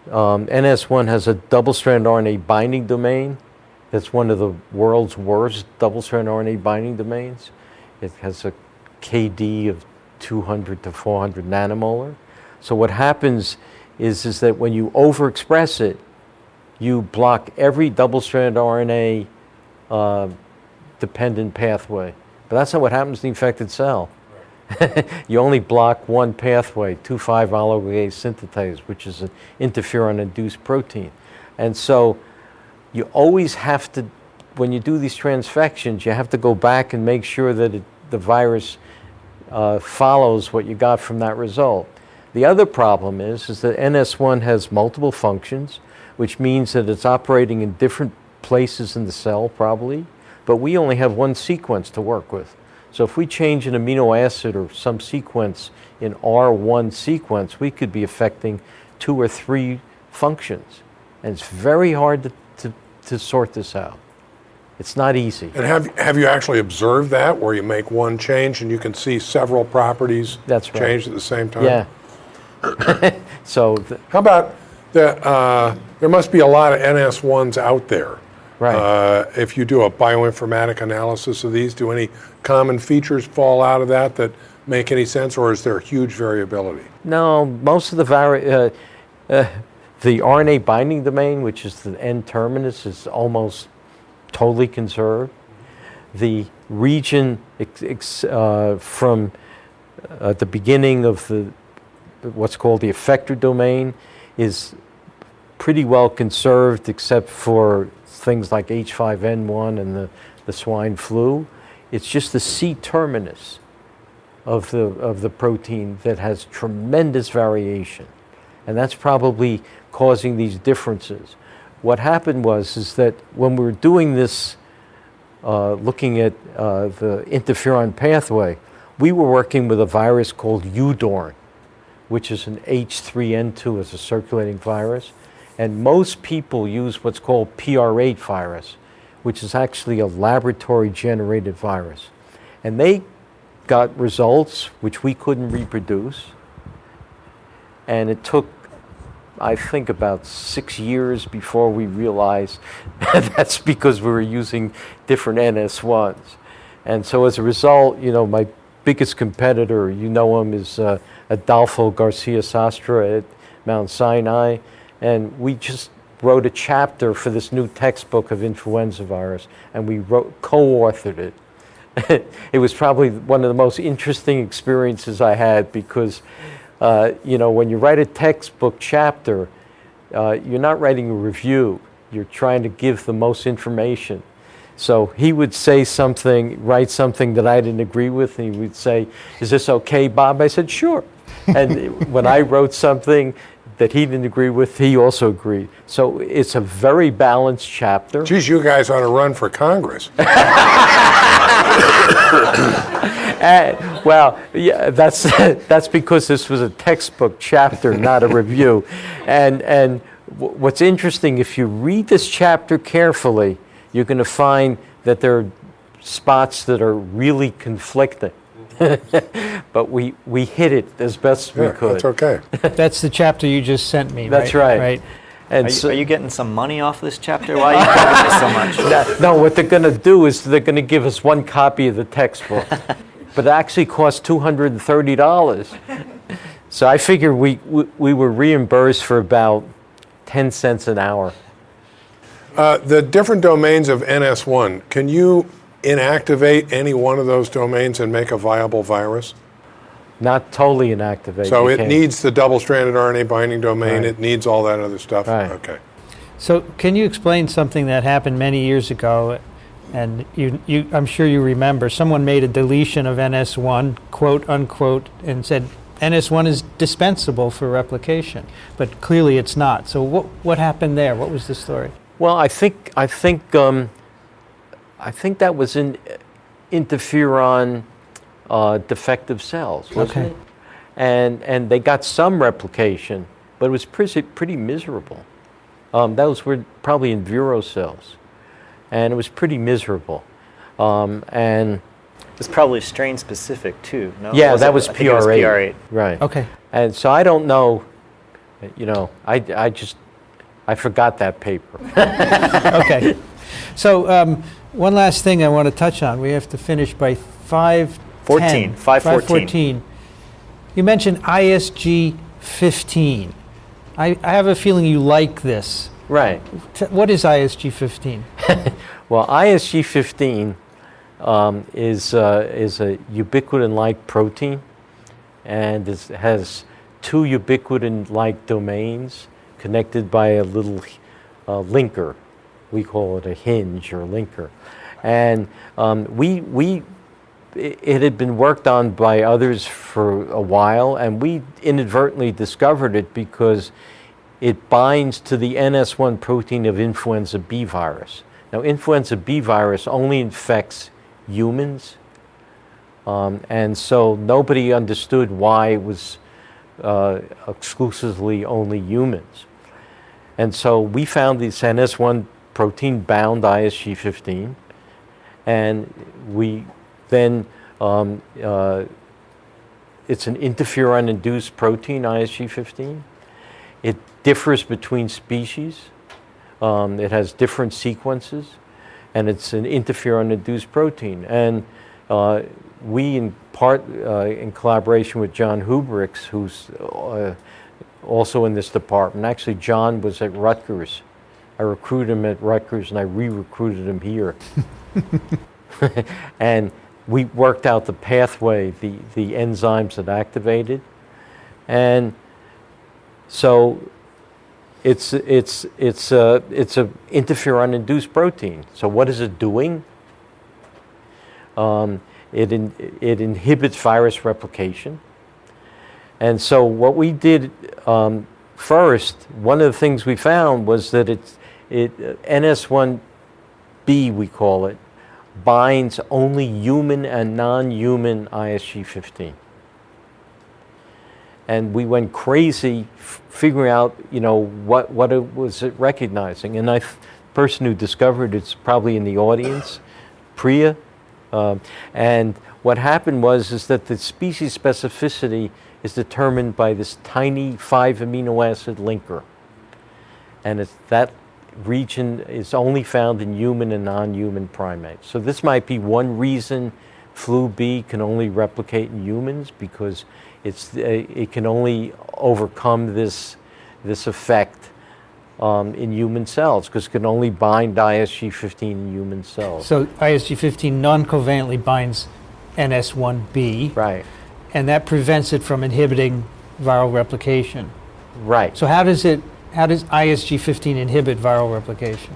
Speaker 3: NS1 has a double-strand RNA binding domain. That's one of the world's worst double-strand RNA binding domains. It has a KD of 200 to 400 nanomolar. So what happens is that when you overexpress it, you block every double-strand RNA dependent pathway. But that's not what happens to the infected cell. Right. You only block one pathway, 2,5-allogase synthetase, which is an interferon-induced protein. And so you always have to, when you do these transfections, you have to go back and make sure that the virus follows what you got from that result. The other problem is that NS1 has multiple functions, which means that it's operating in different places in the cell, probably, but we only have one sequence to work with. So if we change an amino acid or some sequence in R1 sequence, we could be affecting 2 or 3 functions. And it's very hard to sort this out. It's not easy.
Speaker 2: And have you actually observed that, where you make one change and you can see several properties change at the same time?
Speaker 3: Yeah. So
Speaker 2: how about there must be a lot of NS1s out there.
Speaker 3: Right.
Speaker 2: If you do a bioinformatic analysis of these, do any common features fall out of that make any sense, or is there huge variability?
Speaker 3: No, most of the RNA binding domain, which is the N-terminus, is almost totally conserved. The region from the beginning of what's called the effector domain is pretty well conserved, except for things like H5N1 and the swine flu. It's just the C-terminus of the protein that has tremendous variation. And that's probably causing these differences. What happened is that when we were doing this, looking at the interferon pathway, we were working with a virus called UDORN, which is an H3N2 as a circulating virus. And most people use what's called PR8 virus, which is actually a laboratory-generated virus. And they got results which we couldn't reproduce. And it took, I think, about 6 years before we realized that's because we were using different NS1s. And so as a result, my biggest competitor, him, is Adolfo Garcia Sastre at Mount Sinai. And we just wrote a chapter for this new textbook of influenza virus, and we co-authored it. It was probably one of the most interesting experiences I had because, when you write a textbook chapter, you're not writing a review. You're trying to give the most information. So he would say something, write something that I didn't agree with, and he would say, "Is this okay, Bob?" I said, "Sure." And when I wrote something that he didn't agree with, he also agreed. So it's a very balanced chapter.
Speaker 2: Geez, you guys ought to run for Congress.
Speaker 3: Well, yeah, that's because this was a textbook chapter, not a review. And what's interesting, if you read this chapter carefully, you're going to find that there are spots that are really conflicting. But we hit it as best we could.
Speaker 2: That's okay.
Speaker 1: That's the chapter you just sent me,
Speaker 3: That's right.
Speaker 1: Right.
Speaker 3: And
Speaker 4: Are you getting some money off this chapter? Why are you covering this so much?
Speaker 3: No, what they're going to do is they're going to give us one copy of the textbook. But it actually cost $230. So I figured we were reimbursed for about 10 cents an hour.
Speaker 2: The different domains of NS1, can you inactivate any one of those domains and make a viable virus?
Speaker 3: Not totally inactivated.
Speaker 2: So
Speaker 3: you
Speaker 2: it
Speaker 3: can't.
Speaker 2: needs the double-stranded RNA binding domain,
Speaker 3: Right.
Speaker 2: it needs all that other stuff?
Speaker 3: Right.
Speaker 2: Okay.
Speaker 1: So can you explain something that happened many years ago, and I'm sure you remember, someone made a deletion of NS1, quote unquote, and said NS1 is dispensable for replication, but clearly it's not. So what happened there? What was the story?
Speaker 3: Well, I think that was in interferon defective cells, wasn't
Speaker 1: Okay.
Speaker 3: it? And they got some replication, but it was pretty miserable. Those were probably in viro cells, and it was pretty miserable. And
Speaker 4: It's probably strain specific too. No?
Speaker 3: yeah, that was
Speaker 4: I think it was
Speaker 3: PR8.
Speaker 4: PR8.
Speaker 3: Right.
Speaker 1: Okay.
Speaker 3: And so I don't know. I forgot that paper.
Speaker 1: Okay. So one last thing I want to touch on. We have to finish by 5:14.
Speaker 4: 5:14.
Speaker 1: You mentioned ISG 15. I have a feeling you like this.
Speaker 3: Right.
Speaker 1: What is ISG 15?
Speaker 3: Well, ISG 15 is a ubiquitin-like protein, and it has two ubiquitin-like domains connected by a little linker. We call it a hinge or linker. And it had been worked on by others for a while, and we inadvertently discovered it because it binds to the NS1 protein of influenza B virus. Now, influenza B virus only infects humans, and so nobody understood why it was exclusively only humans. And so we found this NS1 protein bound ISG 15, and we then it's an interferon-induced protein, ISG 15. It differs between species. It has different sequences, and it's an interferon-induced protein. And we, in part, in collaboration with John Hubricks, who's also in this department. Actually, John was at Rutgers. I recruited him at Rutgers, and I re-recruited him here. And we worked out the pathway, the enzymes that activated. And so it's a interferon-induced protein. So what is it doing? It inhibits virus replication. And so what we did first, one of the things we found was that NS1B, we call it, binds only human and non-human ISG 15. And we went crazy figuring out, what it was recognizing. And the person who discovered it's probably in the audience, Priya. And what happened is that the species specificity is determined by this tiny 5 amino acid linker. And that region is only found in human and non-human primates. So this might be one reason flu B can only replicate in humans, because it can only overcome this effect in human cells, because it can only bind ISG 15 in human cells.
Speaker 1: So ISG 15 non-covalently binds NS1B.
Speaker 3: Right.
Speaker 1: And that prevents it from inhibiting viral replication.
Speaker 3: Right.
Speaker 1: So how does ISG 15 inhibit viral replication?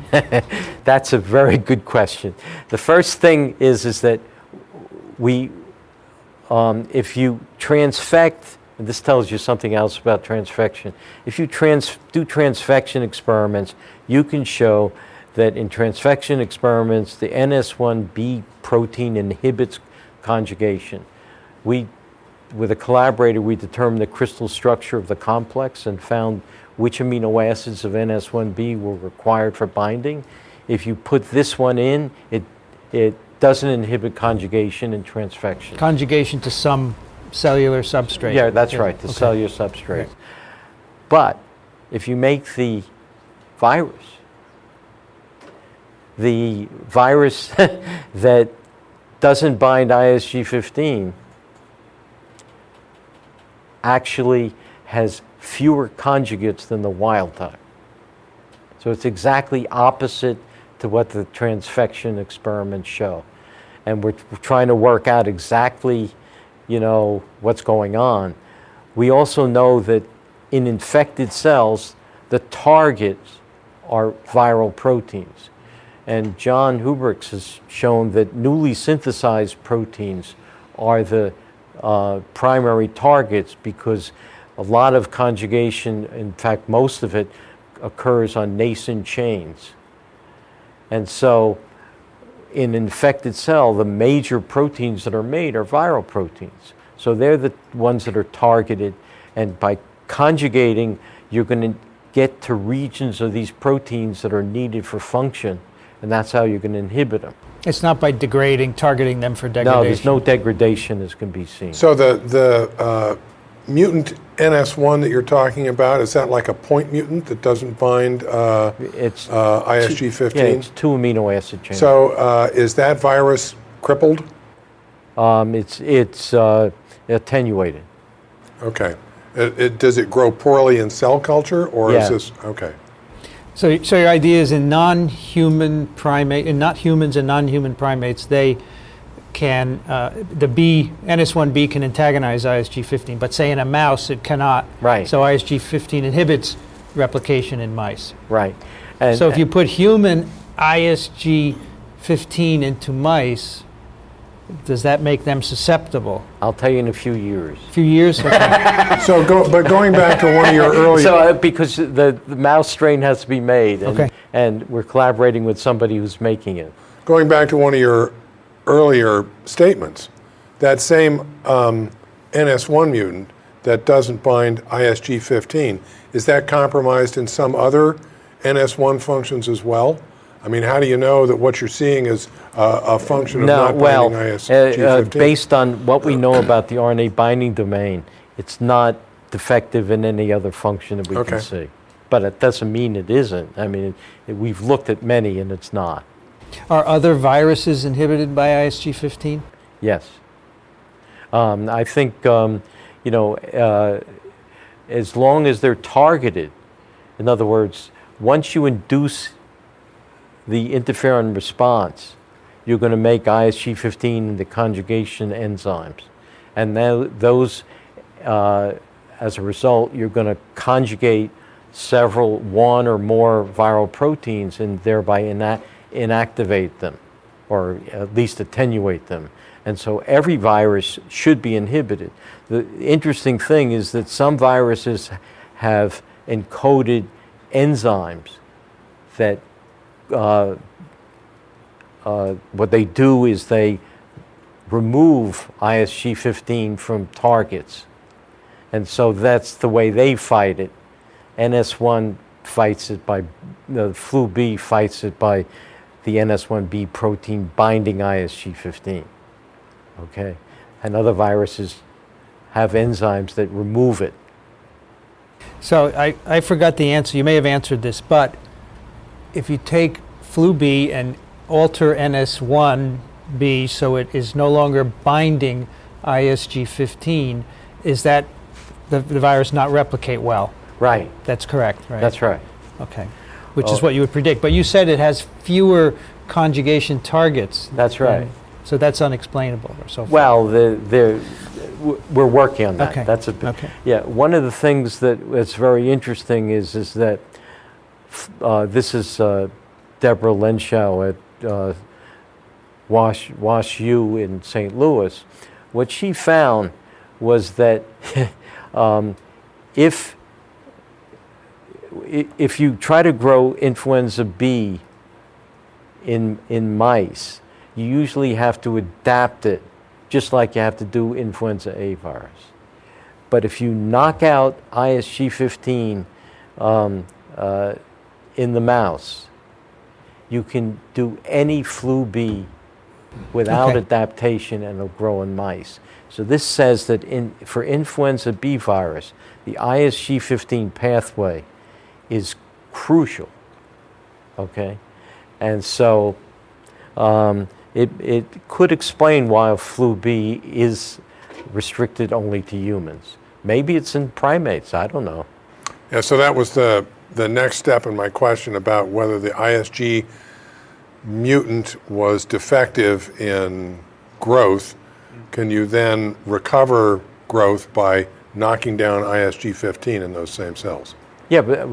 Speaker 3: That's a very good question. The first thing is that if you transfect and this tells you something else about transfection. If you do transfection experiments, you can show that in transfection experiments, the NS1B protein inhibits conjugation. With a collaborator, we determined the crystal structure of the complex and found which amino acids of NS1B were required for binding. If you put this one in, it doesn't inhibit conjugation and transfection.
Speaker 1: Conjugation to some cellular substrate.
Speaker 3: Yeah, that's right, the cellular substrate.
Speaker 1: Okay.
Speaker 3: But if you make the virus that doesn't bind ISG15 actually has fewer conjugates than the wild type. So it's exactly opposite to what the transfection experiments show. And we're trying to work out exactly, what's going on. We also know that in infected cells, the targets are viral proteins. And John Hubricks has shown that newly synthesized proteins are the primary targets because a lot of conjugation, in fact, most of it occurs on nascent chains. And so in an infected cell, the major proteins that are made are viral proteins. So they're the ones that are targeted, and by conjugating, you're going to get to regions of these proteins that are needed for function, and that's how you're going to inhibit them.
Speaker 1: It's not by targeting them for degradation.
Speaker 3: No, there's no degradation as can be seen.
Speaker 2: So the mutant NS1 that you're talking about, is that like a point mutant that doesn't bind
Speaker 3: It's
Speaker 2: ISG15?
Speaker 3: Yeah, it's 2 amino acid chains.
Speaker 2: So is that virus crippled?
Speaker 3: It's attenuated.
Speaker 2: Okay. Does it grow poorly in cell culture, or
Speaker 3: Yeah.
Speaker 2: is this okay?
Speaker 1: So your idea is in non-human primate, in not humans and non-human primates, they can NS1B can antagonize ISG15, but say in a mouse it cannot.
Speaker 3: Right.
Speaker 1: So ISG15 inhibits replication in mice.
Speaker 3: Right. And,
Speaker 1: So if you put human ISG15 into mice, does that make them susceptible?
Speaker 3: I'll tell you in a few years.
Speaker 1: A few years? Okay.
Speaker 2: So going back to one of your earlier...
Speaker 3: So because the mouse strain has to be made, and,
Speaker 1: Okay.
Speaker 3: and we're collaborating with somebody who's making it.
Speaker 2: Going back to one of your earlier statements, that same NS1 mutant that doesn't bind ISG15, is that compromised in some other NS1 functions as well? I mean, how do you know that what you're seeing is a function of not binding ISG15?
Speaker 3: Based on what we know about the RNA binding domain, it's not defective in any other function that we can see. But it doesn't mean it isn't. I mean, we've looked at many and it's not.
Speaker 1: Are other viruses inhibited by ISG15?
Speaker 3: Yes. I think, as long as they're targeted, in other words, once you induce the interferon response, you're going to make ISG15 the conjugation enzymes. And those, as a result, you're going to conjugate one or more viral proteins and thereby inactivate them, or at least attenuate them. And so every virus should be inhibited. The interesting thing is that some viruses have encoded enzymes that what they do is they remove ISG15 from targets. And so that's the way they fight it. NS1 fights it by, the flu B fights it by the NS1B protein binding ISG15. Okay? And other viruses have enzymes that remove it.
Speaker 1: So I forgot the answer. You may have answered this, but if you take flu B and alter NS1B so it is no longer binding ISG15, is that the virus not replicate well?
Speaker 3: Right.
Speaker 1: That's correct, right?
Speaker 3: That's right.
Speaker 1: Okay. Which is what you would predict. But you said it has fewer conjugation targets.
Speaker 3: That's right.
Speaker 1: So that's unexplainable or so far.
Speaker 3: Well, we're working on that.
Speaker 1: Okay.
Speaker 3: That's
Speaker 1: Okay.
Speaker 3: Yeah. One of the things that's very interesting is that this is Deborah Lenschow at Wash U in St. Louis. What she found was that If you try to grow influenza B in mice, you usually have to adapt it just like you have to do influenza A virus. But if you knock out ISG15 in the mouse, you can do any flu B without adaptation, and it'll grow in mice. So this says that for influenza B virus, the ISG15 pathway is crucial, okay? And so it could explain why flu B is restricted only to humans. Maybe it's in primates, I don't know.
Speaker 2: Yeah, so that was the next step in my question about whether the ISG mutant was defective in growth. Can you then recover growth by knocking down ISG15 in those same cells?
Speaker 3: Yeah, but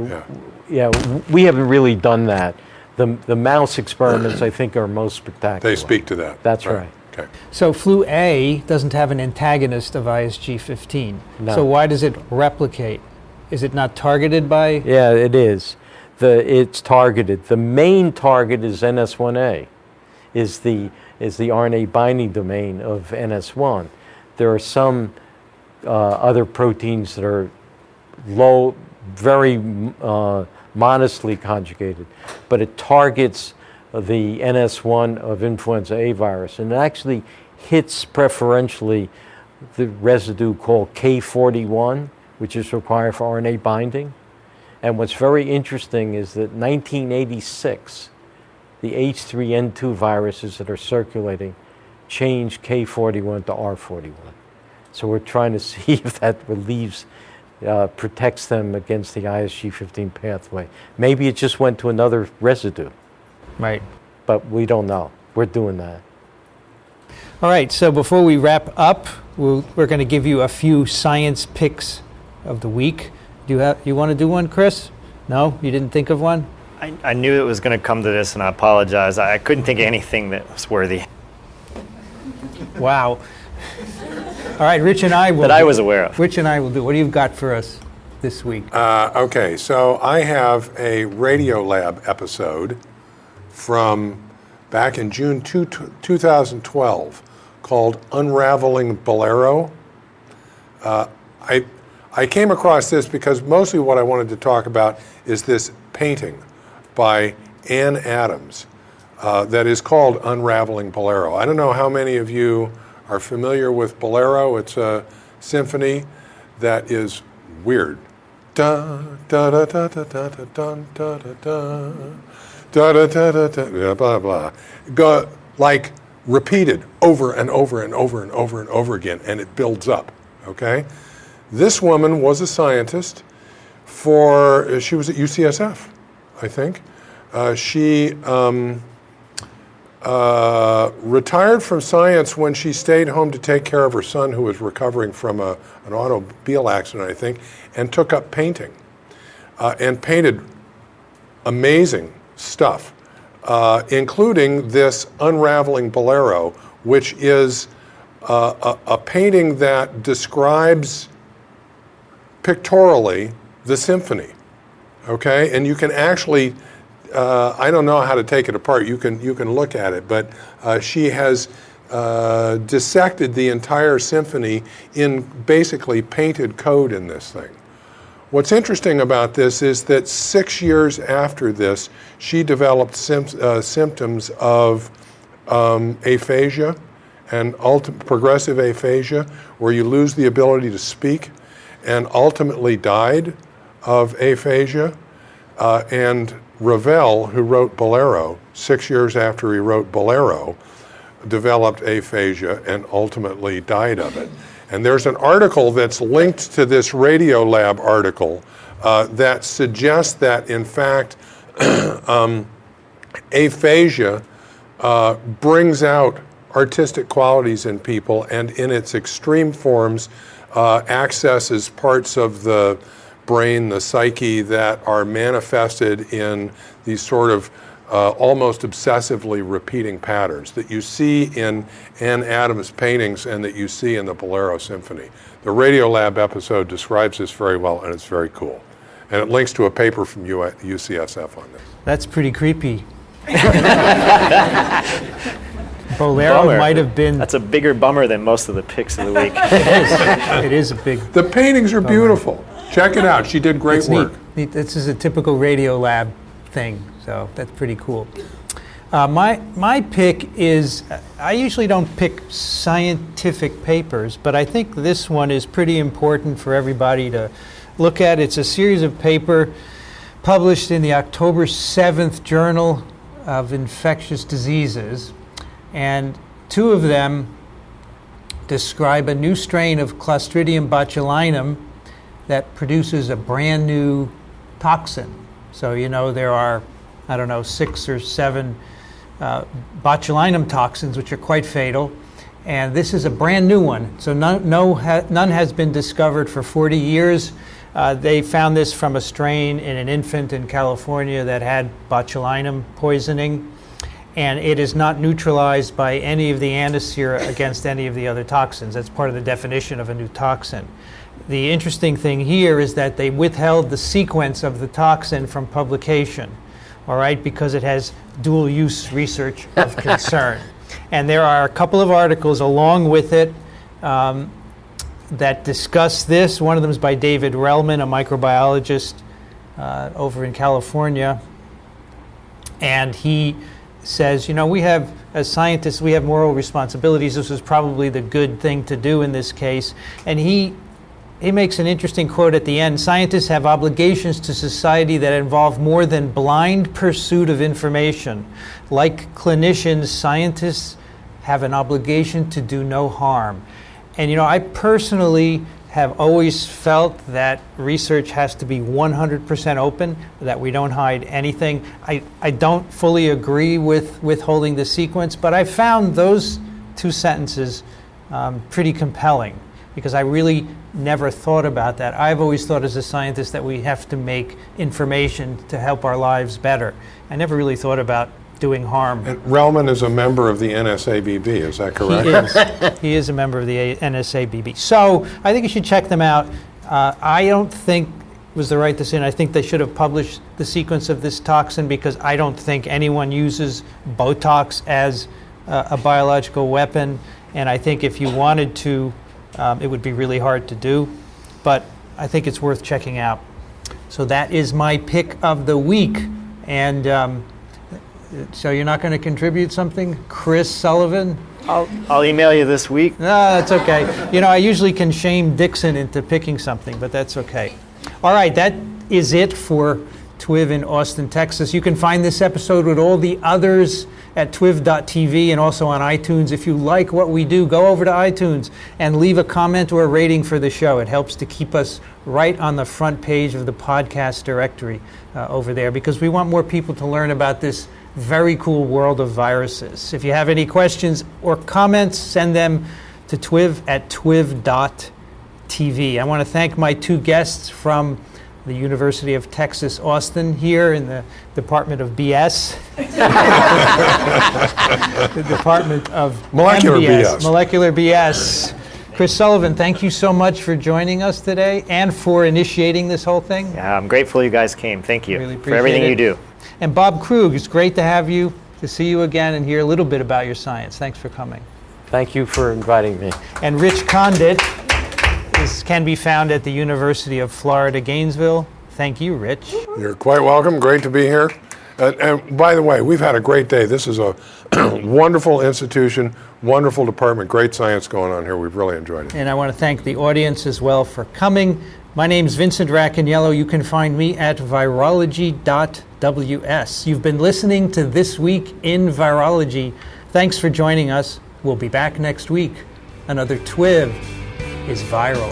Speaker 3: we haven't really done that. The mouse experiments, I think, are most spectacular.
Speaker 2: They speak to that.
Speaker 3: That's right.
Speaker 2: Okay.
Speaker 1: So flu A doesn't have an antagonist of ISG15.
Speaker 3: No.
Speaker 1: So why does it replicate? Is it not targeted by?
Speaker 3: Yeah, it is. It's targeted. The main target is NS1A, is the RNA binding domain of NS1. There are some other proteins that are very modestly conjugated, but it targets the NS1 of influenza A virus, and it actually hits preferentially the residue called K41, which is required for RNA binding. And what's very interesting is that 1986, the H3N2 viruses that are circulating change K41 to R41. So we're trying to see if that protects them against the ISG15 pathway. Maybe it just went to another residue.
Speaker 1: Right.
Speaker 3: But we don't know. We're doing that.
Speaker 1: All right, so before we wrap up, we're going to give you a few science picks of the week. You want to do one, Chris? No? You didn't think of one?
Speaker 4: I knew it was going to come to this, and I apologize. I couldn't think of anything that was worthy.
Speaker 1: Wow. All right, Rich and I will.
Speaker 4: That I was aware of.
Speaker 1: Rich and I will do. What do you got for us this week?
Speaker 2: Okay, so I have a Radiolab episode from back in June 2012 called Unraveling Bolero. I came across this because mostly what I wanted to talk about is this painting by Ann Adams that is called Unraveling Bolero. I don't know how many of you are familiar with Bolero. It's a symphony that is weird. Da da da da da da da da da da da da da da da blah blah. Go like repeated over and over and over and over and over again, and it builds up. Okay. This woman was a scientist she was at UCSF, I think. She retired from science when she stayed home to take care of her son who was recovering from an automobile accident, I think, and took up painting and painted amazing stuff, including this Unraveling Bolero, which is a painting that describes pictorially the symphony, okay? And you can actually, I don't know how to take it apart. You can look at it, but she has dissected the entire symphony in basically painted code in this thing. What's interesting about this is that 6 years after this, she developed symptoms of aphasia and progressive aphasia, where you lose the ability to speak, and ultimately died of aphasia. And Ravel, who wrote Bolero, 6 years after he wrote Bolero, developed aphasia and ultimately died of it. And there's an article that's linked to this Radiolab article that suggests that, in fact, aphasia brings out artistic qualities in people, and in its extreme forms accesses parts of the brain, the psyche, that are manifested in these sort of almost obsessively repeating patterns that you see in Ann Adams' paintings and that you see in the Bolero Symphony. The Radiolab episode describes this very well, and it's very cool. And it links to a paper from UCSF on this.
Speaker 1: That's pretty creepy. Bolero might have been...
Speaker 4: That's a bigger bummer than most of the picks of the week.
Speaker 1: It is a big...
Speaker 2: The paintings are beautiful. Check it out. She did great
Speaker 1: It's
Speaker 2: work.
Speaker 1: neat. This is a typical Radiolab thing, so that's pretty cool. My pick is, I usually don't pick scientific papers, but I think this one is pretty important for everybody to look at. It's a series of paper published in the October 7th Journal of Infectious Diseases, and two of them describe a new strain of Clostridium botulinum that produces a brand new toxin. So, you know, there are, 6 or 7 botulinum toxins, which are quite fatal. And this is a brand new one. So none has been discovered for 40 years. They found this from a strain in an infant in California that had botulinum poisoning. And it is not neutralized by any of the antisera against any of the other toxins. That's part of the definition of a new toxin. The interesting thing here is that they withheld the sequence of the toxin from publication, all right, because it has dual-use research of concern. And there are a couple of articles along with it that discuss this. One of them is by David Relman, a microbiologist over in California. And he says, we have, as scientists, we have moral responsibilities. This was probably the good thing to do in this case. And he makes an interesting quote at the end. Scientists have obligations to society that involve more than blind pursuit of information. Like clinicians, scientists have an obligation to do no harm. And I personally have always felt that research has to be 100% open, that we don't hide anything. I don't fully agree with withholding the sequence, but I found those two sentences pretty compelling, because I really never thought about that. I've always thought as a scientist that we have to make information to help our lives better. I never really thought about doing harm.
Speaker 2: And Relman is a member of the NSABB, is that correct?
Speaker 1: He is. He is a member of the NSABB. So I think you should check them out. I don't think it was the right decision. I think they should have published the sequence of this toxin, because I don't think anyone uses Botox as a biological weapon. And I think if you wanted to, it would be really hard to do. But I think it's worth checking out. So that is my pick of the week. And so you're not going to contribute something, Chris Sullivan?
Speaker 4: I'll email you this week.
Speaker 1: No, that's okay. I usually can shame Dixon into picking something, but that's okay. All right, that is it for TWiV in Austin, Texas. You can find this episode with all the others at TWiV.tv and also on iTunes. If you like what we do, go over to iTunes and leave a comment or a rating for the show. It helps to keep us right on the front page of the podcast directory over there, because we want more people to learn about this very cool world of viruses. If you have any questions or comments, send them to TWiV at TWiV.tv. I want to thank my two guests from the University of Texas, Austin, here in the Department of BS. The Department of
Speaker 2: Molecular
Speaker 1: MBS,
Speaker 2: BS.
Speaker 1: Molecular BS. Chris Sullivan, thank you so much for joining us today and for initiating this whole thing.
Speaker 4: Yeah, I'm grateful you guys came. Thank you
Speaker 1: Really
Speaker 4: for everything
Speaker 1: appreciate
Speaker 4: you
Speaker 1: it.
Speaker 4: do.
Speaker 1: And Bob Krug, it's great to have you, to see you again and hear a little bit about your science. Thanks for coming.
Speaker 3: Thank you for inviting me.
Speaker 1: And Rich Condit can be found at the University of Florida, Gainesville. Thank you, Rich.
Speaker 2: You're quite welcome. Great to be here. And by the way, we've had a great day. This is a wonderful institution, wonderful department, great science going on here. We've really enjoyed it.
Speaker 1: And I want to thank the audience as well for coming. My name's Vincent Racaniello. You can find me at virology.ws. You've been listening to This Week in Virology. Thanks for joining us. We'll be back next week. Another TWiV is viral.